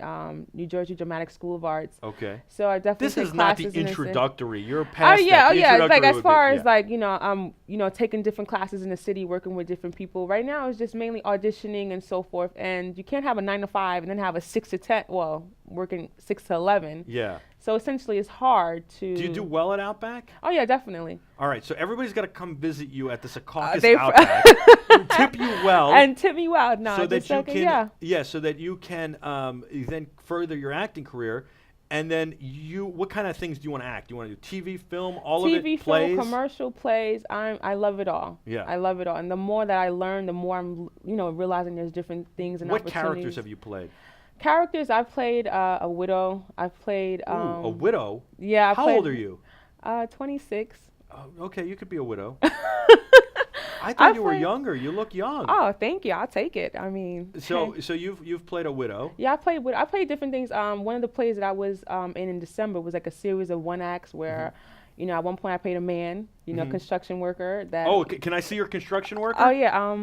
New Jersey Dramatic School of Arts. Okay. So I definitely This take is not the classes in this. introductory. You're Oh past yeah, that. oh The yeah. Like introductory as would far be- as like taking different classes in the city, working with different people. Right now, it's just mainly auditioning and so forth. And you can't have a 9 to 5 and then have a 6 to 10. Well, working 6 to 11. Yeah. So essentially, it's hard to. Do you do well at Outback? Oh yeah, definitely. All right, so everybody's got to come visit you at the Secaucus they- Outback, tip you well, And tip me out. No, so that just you okay, can, so that you can then further your acting career. And then what kind of things do you want to act? Do you want to do TV, film, all of it, TV, plays? film, commercial, plays. I love it all. Yeah. I love it all. And the more that I learn, the more I'm realizing there's different things and What opportunities. characters have you played? Characters, I've played a widow. I've played. Ooh, a widow? Yeah. How old are you? 26. Oh, okay, you could be a widow. I thought you were played- younger. You look young. Oh, thank you. I'll take it. I mean. So you've played a widow. Yeah, I played different things. One of the plays that I was in December was like a series of one acts where, at one point I played a man, construction worker. That. Oh, can I see your construction worker? Oh yeah.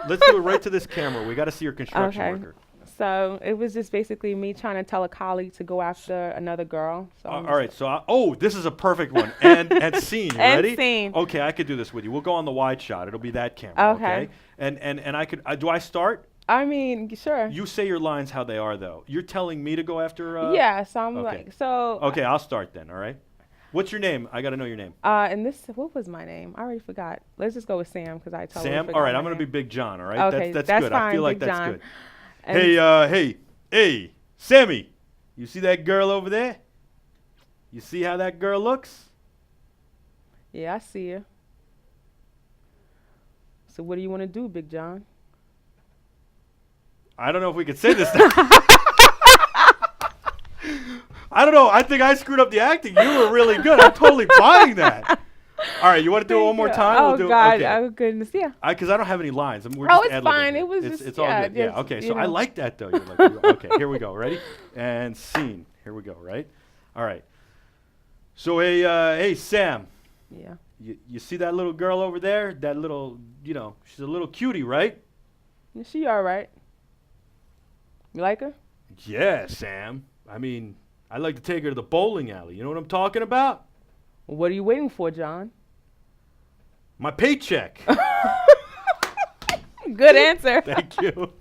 Let's do it right to this camera. We got to see your construction Okay. worker. So it was just basically me trying to tell a colleague to go after another girl. So All right, so this is a perfect one. And scene, you And ready? scene. Okay, I could do this with you. We'll go on the wide shot. It'll be that camera. Okay. And I could. Do I start? I mean, sure. You say your lines how they are, though. You're telling me to go after. Yeah. So I'm okay. like so. Okay, I'll start then. All right. What's your name? I got to know your name. And what was my name? I already forgot. Let's just go with Sam because I totally Sam. forgot All right, my I'm gonna be name. Big John. All right. Okay, that's that's good. I feel fine, like Big that's John. good. And Hey, Sammy. You see that girl over there? You see how that girl looks? Yeah, I see you. So what do you want to do, Big John? I don't know if we could say this now. I don't know. I think I screwed up the acting. You were really good. I'm totally buying that. All right, you want to do it one more time? Oh We'll do God! Okay. Oh goodness! Yeah. Because I don't have any lines. I mean, we're Oh, just it's ad-libbing fine. here. It was it's, just- it's all yeah, good. Yeah. just, Okay. you So I know. like that though. You're like, okay. Here we go. Ready? And scene. Here we go. Right. All right. So hey Sam. Yeah. You see that little girl over there? That little, she's a little cutie, right? Is she all right? You like her? Yeah, Sam. I mean, I'd like to take her to the bowling alley. You know what I'm talking about? What are you waiting for, John? My paycheck. Good answer. Thank you.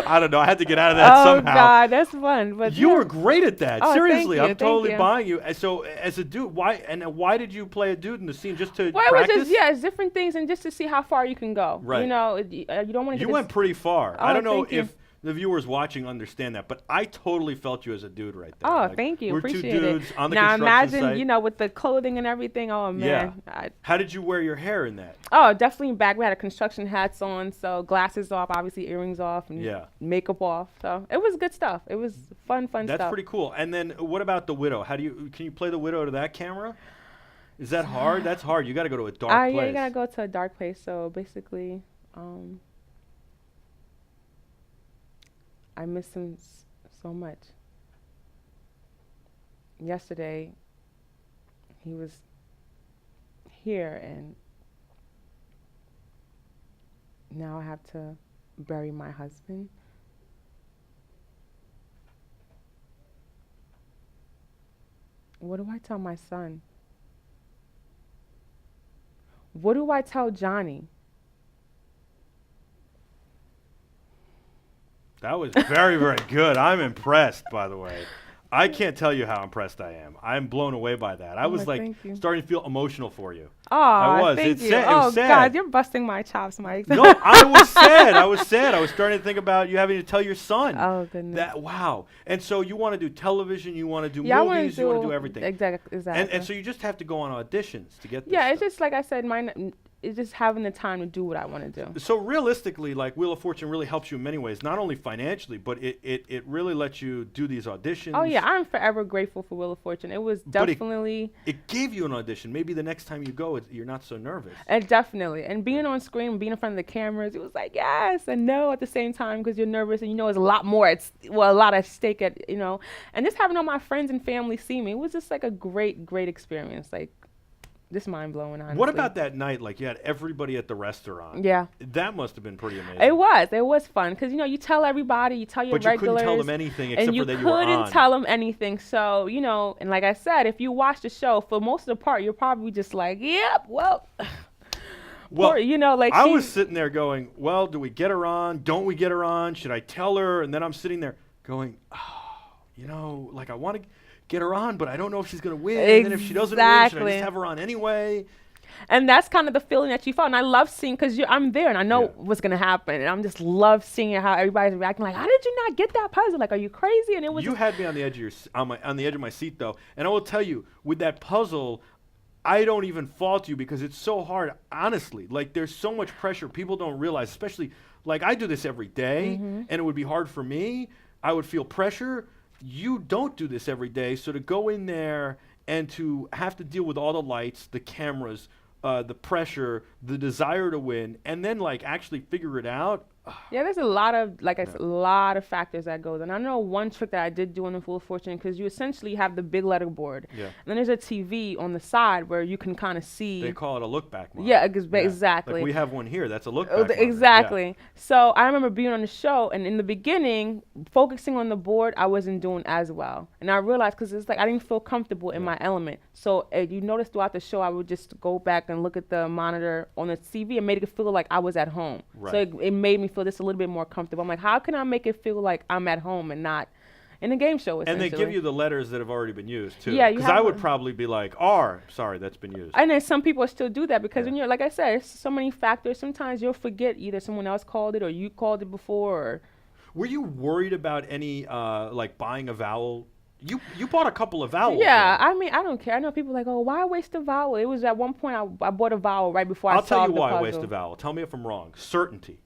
I don't know. I had to get out of that Oh somehow. God, that's fun. But You yeah. were great at that. Oh, thank Seriously, you, I'm thank totally you. buying you. And so, as a dude, why did you play a dude in the scene just to Well, it was practice? just it's different things and just to see how far you can go. Right. You don't want to. You went pretty far. I Oh, don't know thank you. if the viewers watching understand that, but I totally felt you as a dude right there. Oh, Like, thank you. We're Appreciate two dudes it. on the Now construction imagine, site. with the clothing and everything. Oh man. How did you wear your hair in that? Oh, definitely back. We had construction hats on, so glasses off, obviously earrings off, and Yeah. makeup off. So it was good stuff. It was fun That's stuff. pretty cool. And then what about the widow? Can you play the widow to that camera? Is that hard? That's hard. You got to go to a dark place. Yeah, you gotta go to a dark place. So basically, I miss him so much. Yesterday, he was here, and now I have to bury my husband. What do I tell my son? What do I tell Johnny? That was very, very good. I'm impressed, by the way. I can't tell you how impressed I am. I'm blown away by that. I was like thank you. starting to feel emotional for you. Oh, I was. thank It's you. sad. It Oh was sad. God, you're busting my chops, Mike. No, I was sad. I was sad. I was starting to think about you having to tell your son. Oh goodness. That wow. And so you want to do television, you want to do Yeah, I wanna movies, you want to do everything. Exactly. And so you just have to go on auditions to get this Yeah, it's stuff. just like I said, it's just having the time to do what I want to do. So realistically, like Wheel of Fortune really helps you in many ways, not only financially, but it really lets you do these auditions. Oh yeah, I'm forever grateful for Wheel of Fortune. It was But definitely it gave you an audition. Maybe the next time you go, you're not so nervous. definitely. And being on screen, being in front of the cameras, it was like yes and no at the same time because you're nervous and you know there's a lot more. A lot at stake and just having all my friends and family see me, it was just like a great experience. Like just mind blowing. Honestly. What about that night? Like you had everybody at the restaurant. Yeah. That must have been pretty amazing. It was fun because you tell everybody, you tell your But you regulars, couldn't tell them anything except and you for that you were couldn't on. tell them anything. So and like I said, if you watch the show for most of the part, you're probably just like, yep, well, Well, like I was sitting there going, well, do we get her on? Don't we get her on? Should I tell her? And then I'm sitting there going, oh, like I want to get her on, but I don't know if she's going to win. And then if she doesn't win, should I Exactly. just have her on anyway? And that's kind of the feeling that you felt. And I love seeing, because I'm there and I know Yeah. what's going to happen. And I'm just love seeing how everybody's reacting. Like, how did you not get that puzzle? Like, are you crazy? And it was You had me on the edge of on the edge of my seat though, and I will tell you, with that puzzle, I don't even fault you because it's so hard. Honestly, like there's so much pressure. People don't realize, especially like I do this every day, and it would be hard for me. I would feel pressure. You don't do this every day, so to go in there and to have to deal with all the lights, the cameras, the pressure, the desire to win, and then like actually figure it out. Yeah, there's a lot of a lot of factors that goes. And I know one trick that I did do on the Wheel of Fortune, because you essentially have the big letter board, Yeah. and then there's a TV on the side where you can kind of see. They call it a look back monitor. Yeah, exactly. Like we have one here. That's a look Oh, back monitor. exactly. So I remember being on the show, and in the beginning, focusing on the board, I wasn't doing as well. And I realized, because it's like I didn't feel comfortable in my element. So you notice throughout the show, I would just go back and look at the monitor on the TV and made it feel like I was at home. Right. So it made me feel just a little bit more comfortable. I'm like, how can I make it feel like I'm at home and not in a game show, And essentially? they give you the letters that have already been used too. Yeah, you Because I have would a- probably be like, R, sorry, that's been used. And then some people still do that because Yeah. when you're, like I said, it's so many factors. Sometimes you'll forget either someone else called it or you called it before. Or Were you worried about any like buying a vowel? You bought a couple of vowels. yeah, right? I mean, I don't care. I know people like, oh, why waste a vowel? It was at one point I bought a vowel right before I I'll tell solved you the why I puzzle. waste a vowel. Tell me if I'm wrong. Certainty.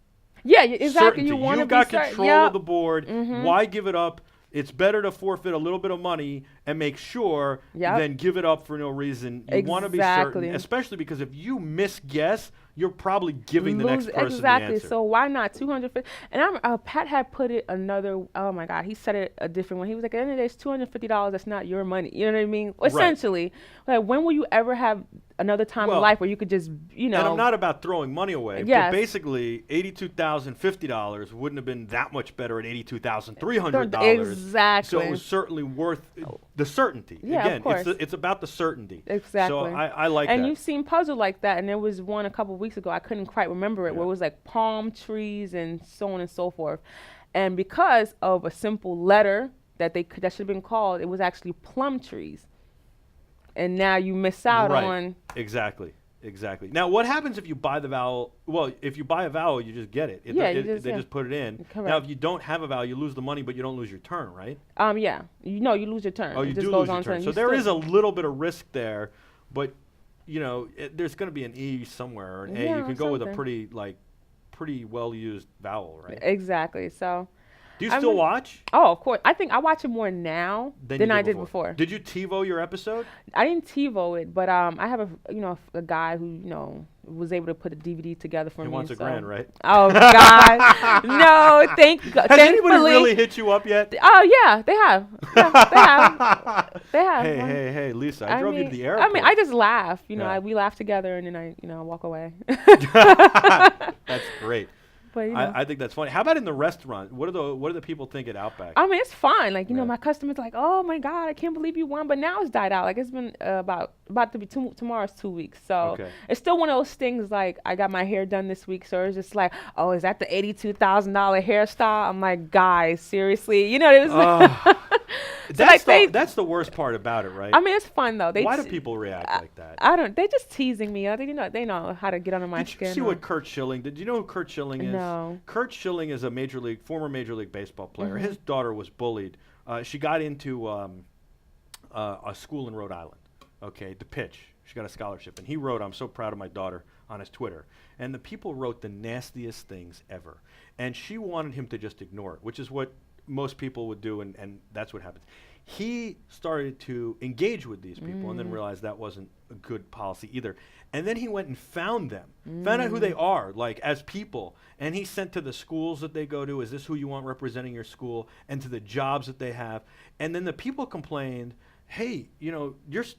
Yeah, exactly. Certainty. You want to You've be got certain. control Yeah. of the board. Why give it up? It's better to forfeit a little bit of money and make sure Yep. than give it up for no reason. You want to be certain, Exactly. especially because if you misguess, you're probably giving the next person exactly. the answer. So why not 250? And Pat had put it another. Oh my God, he said it a different one. He was like, at the end of the day, it's $250. That's not your money. You know what I mean? Essentially, like when will you ever have another time Well, in life where you could just, And I'm not about throwing money away, Yes. but basically $82,050 wouldn't have been that much better at $82,300. Exactly. So it was certainly worth the certainty. Yeah, of Again, course. it's about the certainty. Exactly. So I like And that. you've seen puzzle like that, and there was one a couple weeks ago. I couldn't quite remember it, where it was like palm trees and so on and so forth. And because of a simple letter that should have been called, it was actually plum trees. And now you miss out Right. on. Exactly. Now, what happens if you buy the vowel? Well, if you buy a vowel, you just get it. Yeah, they yeah. just put it in. Now, Correct. if you don't have a vowel, you lose the money, but you don't lose your turn, right? Yeah. You lose your turn. Oh, It you just do goes lose your on to turn. the- So you there is a still- little bit of risk there, but there's going to be an E somewhere or an A. Yeah, You can go with a something. pretty well used vowel, right? Exactly. So. Do you I still mean- watch Oh, of course. I think I watch it more now than than you I did before. Did you TiVo your episode? I didn't TiVo it, but I have a guy who was able to put a DVD together for He me. wants so. $1,000, right? Oh God, no! Thank God. Has anybody Thankfully, really hit you up yet? Oh yeah, they have. Yeah, they have. They have. Hey, Lisa! I drove you to the I airport. mean, I just laugh. Yeah. We laugh together, and then I walk away. That's great. But I think that's funny. How about in the restaurant? What do the people think at Outback? I mean, it's fine. Like, Yeah. my customers like, oh my God, I can't believe you won. But now it's died out. Like, it's been about to be tomorrow's 2 weeks. So Okay. it's still one of those things. Like, I got my hair done this week, so it's just like, oh, is that the $82,000 hairstyle? I'm like, guys, seriously, it was. That's the worst part about it, right? I mean, it's fun though. Why do people react like that? I don't. They're just teasing me. They know how to get under my Did skin. you see what Kurt Schilling did? You know who Kurt Schilling is? No. Kurt Schilling is a former Major League Baseball player. His daughter was bullied. She got into a school in Rhode Island, okay, to pitch. She got a scholarship. And he wrote, "I'm so proud of my daughter," on his Twitter. And the people wrote the nastiest things ever. And she wanted him to just ignore it, which is what most people would do, and that's what happens. He started to engage with these people and then realized that wasn't a good policy either. And then he went and found them, found out who they are, like as people. And he sent to the schools that they go to, is this who you want representing your school? And to the jobs that they have. And then the people complained, hey,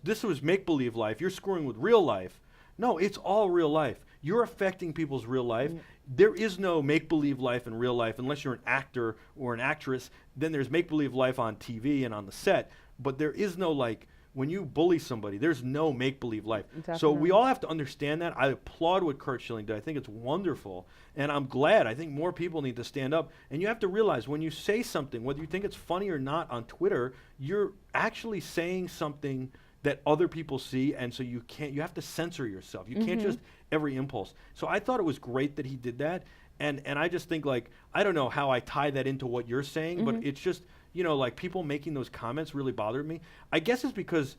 this was make-believe life. You're screwing with real life. No, it's all real life. You're affecting people's real life. There is no make-believe life in real life unless you're an actor or an actress. Then there's make-believe life on TV and on the set. But there is no, like, when you bully somebody, there's no make-believe life. Definitely. So we all have to understand that. I applaud what Kurt Schilling did. I think it's wonderful. And I'm glad. I think more people need to stand up. And you have to realize when you say something, whether you think it's funny or not on Twitter, you're actually saying something that other people see, and so you have to censor yourself. You can't just every impulse. So I thought it was great that he did that, and I just think, like, I don't know how I tie that into what you're saying, but it's just, like, people making those comments really bothered me. I guess it's because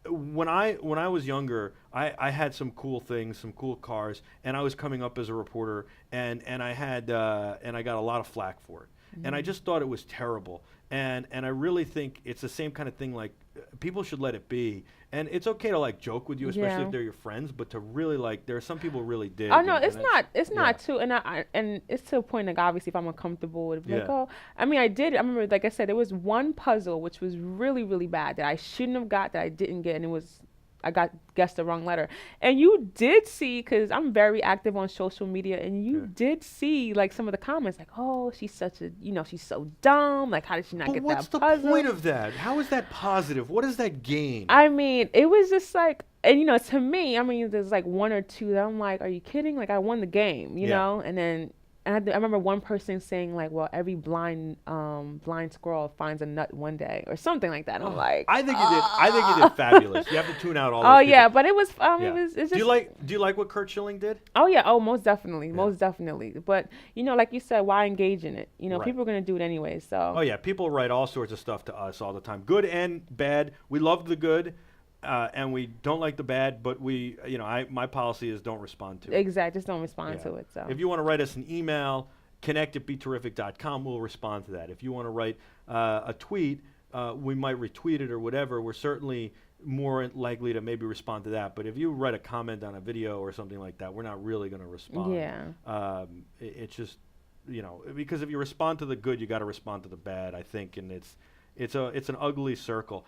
when I was younger, I had some cool things, some cool cars, and I was coming up as a reporter, and I got a lot of flack for it. And I just thought it was terrible. And I really think it's the same kind of thing, like, people should let it be. And it's okay to, like, joke with you, especially if they're your friends, but to really, like, there are some people really dig. Oh no, it's not too, and it's to a point, like, obviously if I'm uncomfortable with like, I remember, like I said, there was one puzzle which was really, really bad that I shouldn't have got, that I didn't get, and I guessed the wrong letter. And you did see, because I'm very active on social media, and you did see, like, some of the comments, like, oh, she's such a, she's so dumb. Like, how did she not get that puzzle? What's the point of that? How is that positive? What does that gain? I mean, it was just like, and, to me, I mean, there's like one or two that I'm like, are you kidding? Like, I won the game, you know? And then I remember one person saying, like, well, every blind squirrel finds a nut one day, or something like that. And I'm like, I think you did fabulous. You have to tune out all those people. Yeah, but it was it's just. Do you like what Kurt Schilling did? Oh yeah, most definitely, most definitely. But like you said, why engage in it? People are gonna do it anyway. So. Oh yeah, people write all sorts of stuff to us all the time, good and bad. We love the good. And we don't like the bad, but my policy is don't respond to it. Exactly, just don't respond to it. So if you want to write us an email, connect@beterrific.com, we'll respond to that. If you want to write a tweet, we might retweet it or whatever. We're certainly more likely to maybe respond to that. But if you write a comment on a video or something like that, we're not really going to respond. Yeah. It's just, because if you respond to the good, you got to respond to the bad, I think, and it's an ugly circle.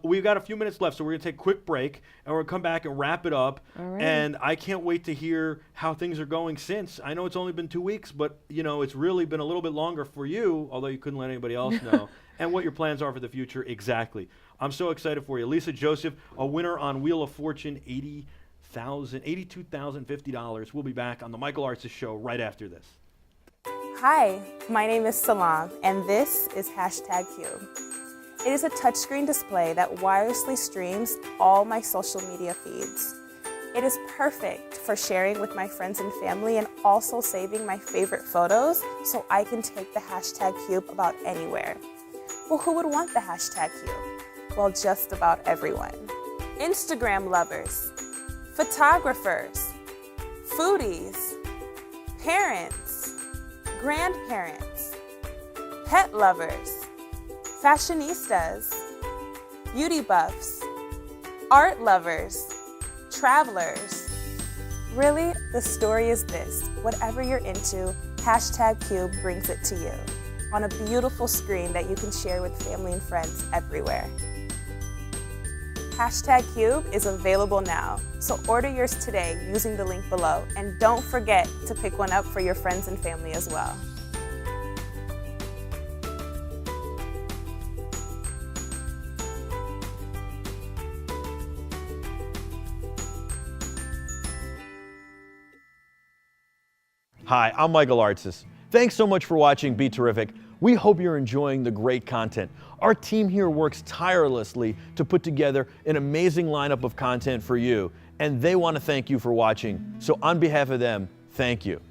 We've got a few minutes left, so we're going to take a quick break, and we're going to come back and wrap it up. All right. And I can't wait to hear how things are going since. I know it's only been 2 weeks, but, it's really been a little bit longer for you, although you couldn't let anybody else know, and what your plans are for the future exactly. I'm so excited for you. Lisa Joseph, a winner on Wheel of Fortune, $82,050. We'll be back on the Michael Artsis Show right after this. Hi, my name is Salam, and this is #Cube. It is a touchscreen display that wirelessly streams all my social media feeds. It is perfect for sharing with my friends and family, and also saving my favorite photos so I can take the #Cube about anywhere. Well, who would want the #Cube? Well, just about everyone. Instagram lovers, photographers, foodies, parents, grandparents, pet lovers, fashionistas, beauty buffs, art lovers, travelers. Really, the story is this: whatever you're into, #Cube brings it to you on a beautiful screen that you can share with family and friends everywhere. #Cube is available now, so order yours today using the link below, and don't forget to pick one up for your friends and family as well. Hi, I'm Michael Artsis. Thanks so much for watching Be Terrific. We hope you're enjoying the great content. Our team here works tirelessly to put together an amazing lineup of content for you, and they want to thank you for watching. So on behalf of them, thank you.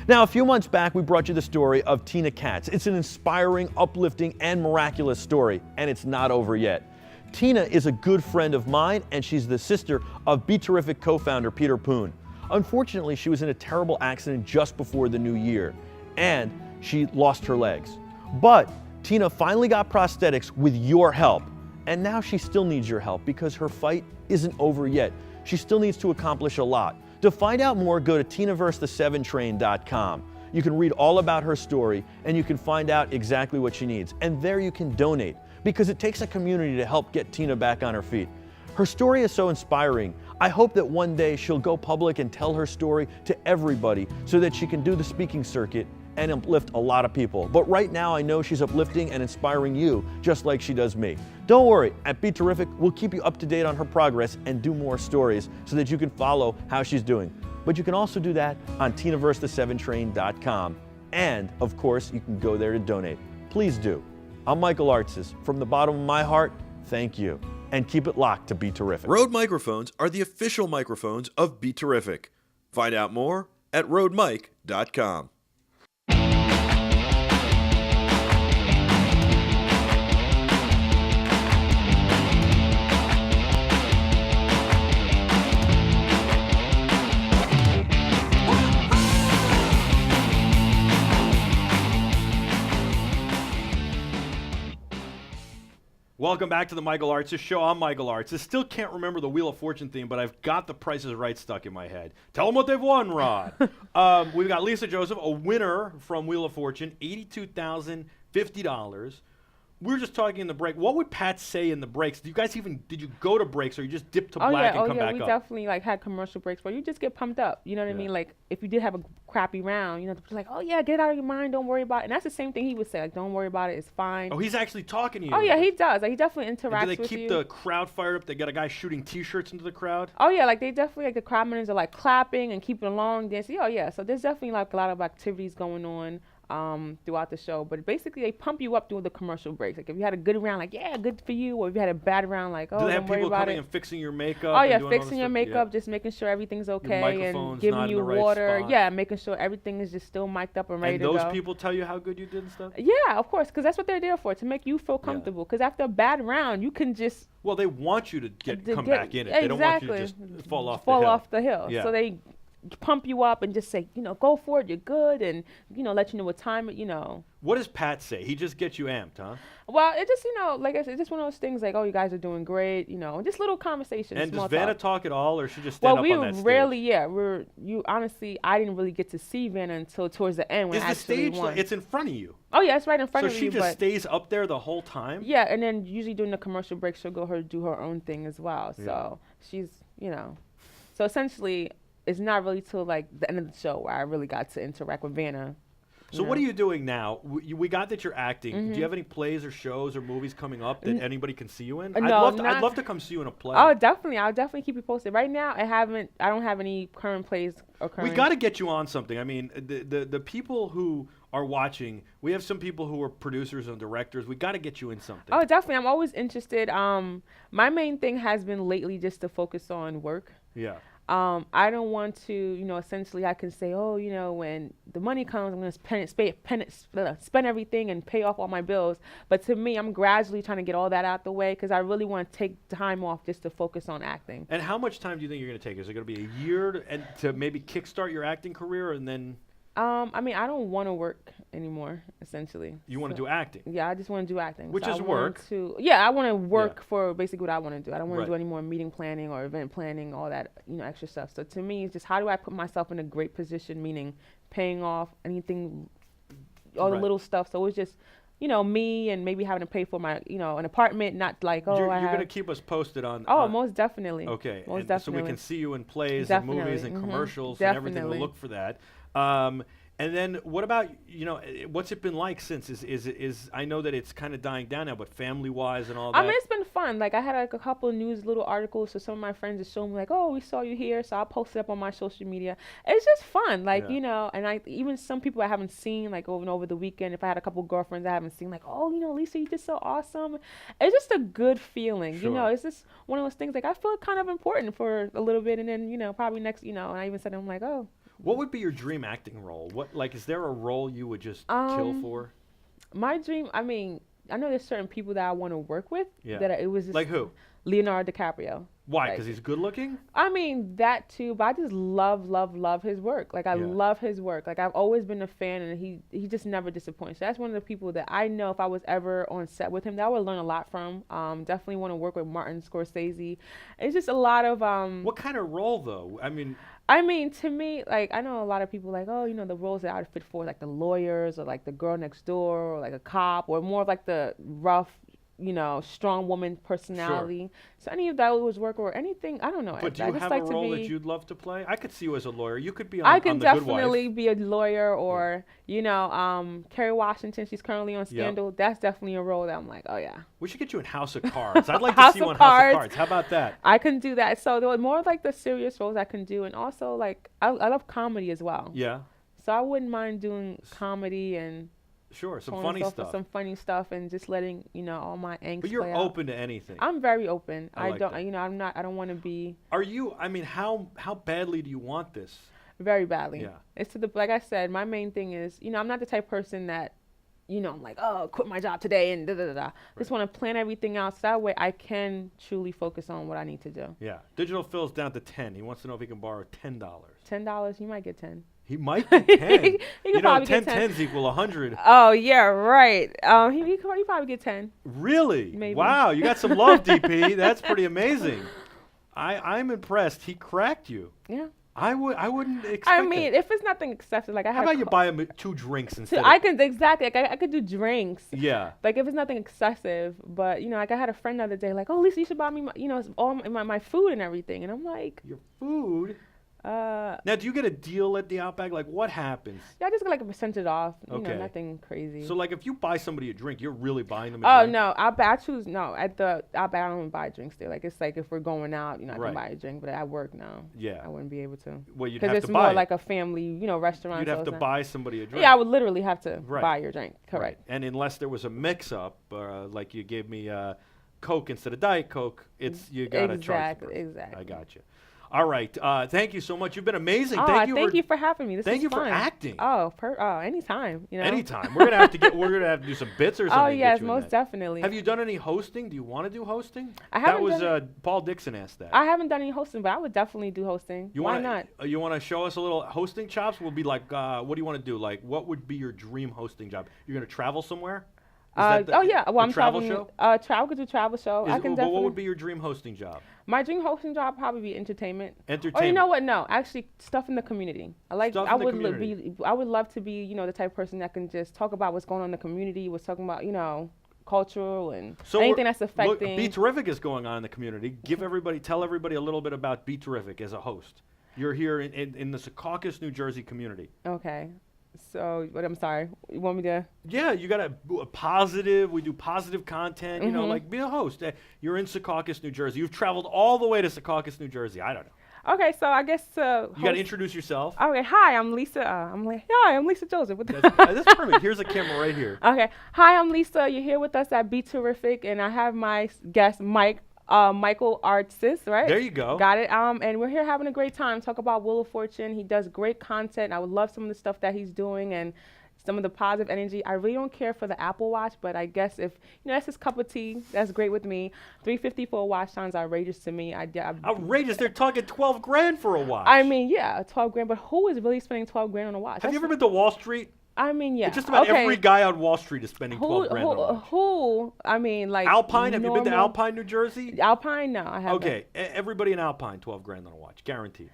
Now, a few months back, we brought you the story of Tina Katz. It's an inspiring, uplifting, and miraculous story, and it's not over yet. Tina is a good friend of mine, and she's the sister of Be Terrific co-founder Peter Poon. Unfortunately, she was in a terrible accident just before the new year, and she lost her legs. But Tina finally got prosthetics with your help, and now she still needs your help because her fight isn't over yet. She still needs to accomplish a lot. To find out more, go to TinaVerseThe7Train.com. You can read all about her story, and you can find out exactly what she needs. And there you can donate, because it takes a community to help get Tina back on her feet. Her story is so inspiring. I hope that one day she'll go public and tell her story to everybody so that she can do the speaking circuit and uplift a lot of people. But right now I know she's uplifting and inspiring you just like she does me. Don't worry, at Be Terrific, we'll keep you up to date on her progress and do more stories so that you can follow how she's doing. But you can also do that on TinaVerseThe7Train.com. And of course, you can go there to donate. Please do. I'm Michael Artsis. From the bottom of my heart, thank you. And keep it locked to Be Terrific. Rode microphones are the official microphones of Be Terrific. Find out more at RodeMic.com. Welcome back to the Michael Artsis Show. I'm Michael Artsis. Still can't remember the Wheel of Fortune theme, but I've got the Price is Right stuck in my head. Tell them what they've won, Rod. We've got Lisa Joseph, a winner from Wheel of Fortune, $82,050. We were just talking in the break. What would Pat say in the breaks? Did you go to breaks, or you just dip to black and come back we up? definitely had commercial breaks where you just get pumped up. You know what I mean? Like if you did have a crappy round, like, oh yeah, get it out of your mind, don't worry about it. And that's the same thing he would say, like, don't worry about it, it's fine. Oh, he's actually talking to you. Oh yeah, he does. Like, he definitely interacts with you. Do they keep the crowd fired up? They got a guy shooting T-shirts into the crowd? Oh yeah, like they definitely, like the crowd members are like clapping and keeping along, dancing. Oh yeah, so there's definitely like a lot of activities going on throughout the show. But basically they pump you up through the commercial breaks. Like if you had a good round, like, yeah, good for you. Or if you had a bad round, like, oh, do they don't have worry people about coming it. and fixing your makeup? Oh yeah, and fixing your makeup, just making sure everything's okay, and giving you water. Yeah, making sure everything is just still mic'd up and ready to go. And those people tell you how good you did and stuff? Yeah, of course, because that's what they're there for, to make you feel comfortable. Because after a bad round, you can just... Well, they want you to come back in it. They don't want you to just fall off the hill. Yeah. So they pump you up and just say, go for it, you're good, and, let you know what time, What does Pat say? He just gets you amped, huh? Well, it just, like I said, it's just one of those things like, oh, you guys are doing great, just little conversations. And does Vanna talk at all, or she just stand up on that stage? Well, we rarely, honestly, I didn't really get to see Vanna until towards the end when I actually won. It's in front of you? Oh, yeah, it's right in front of you. So she just stays up there the whole time? Yeah, and then usually during the commercial break, she'll go do her own thing as well. So she's, so essentially, it's not really till like the end of the show where I really got to interact with Vanna. So what are you doing now? We got that you're acting. Mm-hmm. Do you have any plays or shows or movies coming up that anybody can see you in? No, I'd love to come see you in a play. Oh, definitely. I'll definitely keep you posted. Right now, I don't have any current plays occurring. We got to get you on something. I mean, the people who are watching, we have some people who are producers and directors. We got to get you in something. Oh, definitely. I'm always interested. My main thing has been lately just to focus on work. Yeah. I don't want to, essentially I can say, oh, when the money comes, I'm going to spend everything and pay off all my bills. But to me, I'm gradually trying to get all that out the way because I really want to take time off just to focus on acting. And how much time do you think you're going to take? Is it going to be a year to maybe kickstart your acting career and then... I mean, I don't want to work anymore, essentially. You want to do acting? Yeah, I just want to do acting. Which is work. I want to work for basically what I want to do. I don't want to do any more meeting planning or event planning, all that, extra stuff. So to me, it's just how do I put myself in a great position, meaning paying off anything, all the little stuff. So it's just, me and maybe having to pay for my, an apartment, not like, oh, You're going to keep us posted on... Oh, most definitely. Okay. Most definitely. So we can see you in plays and movies and commercials and everything. We'll look for that. And then what about, what's it been like since? Is I know that it's kind of dying down now, but family-wise and all that. I mean, it's been fun. Like, I had like a couple of news little articles, so some of my friends just showed me like, oh, we saw you here, so I'll post it up on my social media. It's just fun, like, and I even some people I haven't seen like over the weekend. If I had a couple girlfriends I haven't seen, like, oh, Lisa, you did so awesome. It's just a good feeling, It's just one of those things. Like, I feel kind of important for a little bit, and then probably next, and I even said I'm like, oh. What would be your dream acting role? Is there a role you would just kill for? My dream, I mean, I know there's certain people that I want to work with. Yeah. That it was just like who? Leonardo DiCaprio. Why? Because he's good looking? I mean, that too, but I just love his work. Like, I love his work. Like, I've always been a fan, and he just never disappoints. So that's one of the people that I know if I was ever on set with him, that I would learn a lot from. Definitely want to work with Martin Scorsese. It's just a lot of... What kind of role, though? I mean, to me, like, I know a lot of people like, oh, the roles that I would fit for, like the lawyers or like the girl next door or like a cop or more of like the rough, strong woman personality. Sure. So any of those work or anything, I don't know. But do you have a role that you'd love to play? I could see you as a lawyer. You could be on I can on The Good Wife. definitely be a lawyer or, Kerry Washington. She's currently on Scandal. Yep. That's definitely a role that I'm like, oh, yeah. We should get you in House of Cards. I'd like to see you on House of Cards. How about that? I can do that. So there were more like the serious roles I can do. And also, like, I love comedy as well. Yeah. So I wouldn't mind doing comedy and... Sure, some funny stuff. Some funny stuff and just letting, all my angst. But you're play open out. to anything. I'm very open. I like don't, that. I don't want to be. Are you, how badly do you want this? Very badly. Yeah. It's like I said, my main thing is, I'm not the type of person that, I'm like, oh, quit my job today and da da da da. Just want to plan everything out so that way I can truly focus on what I need to do. Yeah. Digital Phil's down to 10. He wants to know if he can borrow $10. $10, you might get 10. He might get 10. he could probably 10 get 10. tens equal 100. Oh, yeah, right. He could probably get 10. Really? Maybe. Wow, you got some love, DP. That's pretty amazing. I'm impressed. He cracked you. Yeah. I wouldn't expect I mean, it. if it's nothing excessive, like I have. How about you buy him 2 drinks instead? I could exactly. Like I could do drinks. Yeah. Like if it's nothing excessive, but like I had a friend the other day, like, oh, Lisa, you should buy me, all my food and everything, and I'm like, your food. Now, do you get a deal at the Outback? Like, what happens? Yeah, I just get like a percentage off. Okay. Nothing crazy. So, like, if you buy somebody a drink, you're really buying them a drink? Oh, no. I choose, no. At the Outback, I don't buy drinks there. Like, it's like if we're going out, I can buy a drink. But at work, no. Yeah. I wouldn't be able to. Well, you'd have to buy it. Because it's more like a family, restaurant. You'd have to buy somebody a drink. Yeah, I would literally have to buy your drink. Correct. Right. And unless there was a mix-up, like you gave me Coke instead of Diet Coke, you got to charge the person. Exactly. I got you. All right. Thank you so much. You've been amazing. Oh, thank you for having me. Thank you fun. for acting. Oh, anytime. Anytime. We're gonna have to do some bits or something. Oh yes, most definitely. Have you done any hosting? Do you want to do hosting? I haven't. That was Paul Dixon asked that. I haven't done any hosting, but I would definitely do hosting. Why not? You want to show us a little hosting chops? We'll be like, what do you want to do? Like, what would be your dream hosting job? You're gonna travel somewhere? Yeah. Well, I'm traveling. Show? Could do travel show. I can definitely. But what would be your dream hosting job? My dream hosting job probably be entertainment. Entertainment. Or you know what? No, actually, stuff in the community. I would love to be, the type of person that can just talk about what's going on in the community. Was talking about, cultural and anything that's affecting. Look, Be Terrific is going on in the community. Tell everybody a little bit about Be Terrific as a host. You're here in the Secaucus, New Jersey community. Okay. So, but I'm sorry. You want me to? Yeah, you got a positive. We do positive content. Like be a host. You're in Secaucus, New Jersey. You've traveled all the way to Secaucus, New Jersey. I don't know. Okay, so I guess you got to introduce yourself. Okay, hi, I'm Lisa. Hi, I'm Lisa Joseph. That's perfect. Here's a camera right here. Okay, hi, I'm Lisa. You're here with us at Be Terrific, and I have my guest Michael Artsis, right? There you go. Got it. And we're here having a great time. Talk about Wheel of Fortune. He does great content. I would love some of the stuff that he's doing and some of the positive energy. I really don't care for the Apple Watch, but I guess if that's his cup of tea, that's great with me. $350 for a watch sounds outrageous to me. Outrageous? They're talking $12,000 for a watch. I mean, yeah, $12,000. But who is really spending $12,000 on a watch? Have you ever been to Wall Street? I mean, yeah. Just about every guy on Wall Street is spending $12,000 on a watch. I mean, like Alpine. Have you been to Alpine, New Jersey? Alpine, no, I haven't. Okay, everybody in Alpine, $12,000 on a watch, guaranteed.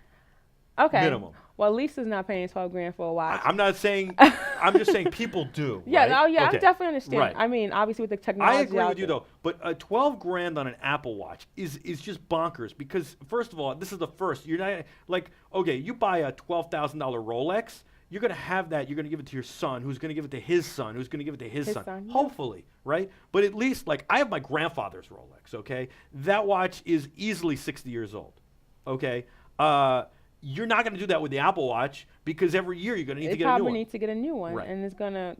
Okay. Minimum. Well, Lisa's not paying $12,000 for a watch. I'm not saying. I'm just saying people do. Yeah. Right? Oh, yeah. Okay. I definitely understand. Right. I mean, obviously with the technology. I agree with you though, but $12,000 on an Apple Watch is just bonkers because first of all, this is the first. You're not like you buy a $12,000 Rolex. you're going to have that. You're going to give it to your son, who's going to give it to his son, who's going to give it to his son. son, yeah. Hopefully, right? But at least, like, I have my grandfather's Rolex, okay? That watch is easily 60 years old, okay? You're not going to do that with the Apple Watch because every year you're going to need to get a new probably one. need to get a new one, Right. and it's gonna,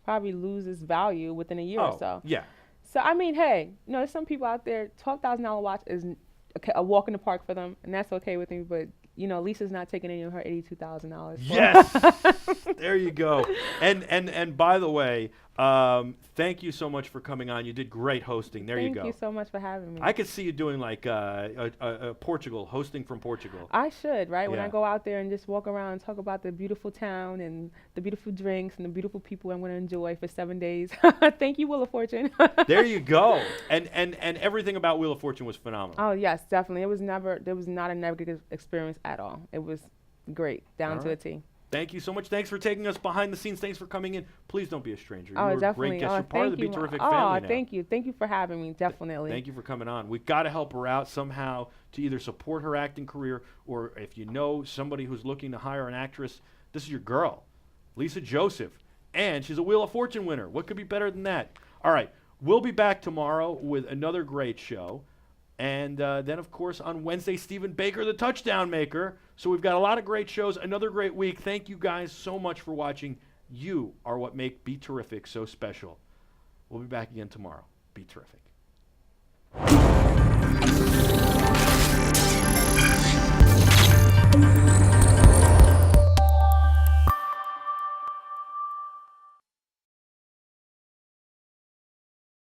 probably lose its value within a year or so. Yeah. So I mean, hey, there's some people out there. $12,000 watch is a walk in the park for them, and that's okay with me. But Lisa's not taking any of her $82,000. Yes. There you go. And by the way, thank you so much for coming on. You did great hosting. There you go. Thank you so much for having me. I could see you doing like Portugal, hosting from Portugal. I should, right? When Yeah. I go out there and just walk around and talk about the beautiful town and the beautiful drinks and the beautiful people I'm going to enjoy for 7 days. Thank you, Wheel of Fortune. There you go. And everything about Wheel of Fortune was phenomenal. Oh, yes, definitely. There was not a negative experience at all. It was great, down All to a right. T. Thanks you so much. Thanks for taking us behind the scenes. Thanks for coming in. Please don't be a stranger. Oh, You're a definitely. great guest. Oh, You're part of the thank Be you. Terrific Oh, family now. thank you. Thank you for having me, definitely. Thank you for coming on. We've got to help her out somehow to either support her acting career, or if you know somebody who's looking to hire an actress, this is your girl, Lisa Joseph. And she's a Wheel of Fortune winner. What could be better than that? All right. We'll be back tomorrow with another great show. And then, of course, on Wednesday, Stephen Baker, the touchdown maker. So we've got a lot of great shows, another great week. Thank you guys so much for watching. You are what make Be Terrific so special. We'll be back again tomorrow. Be terrific.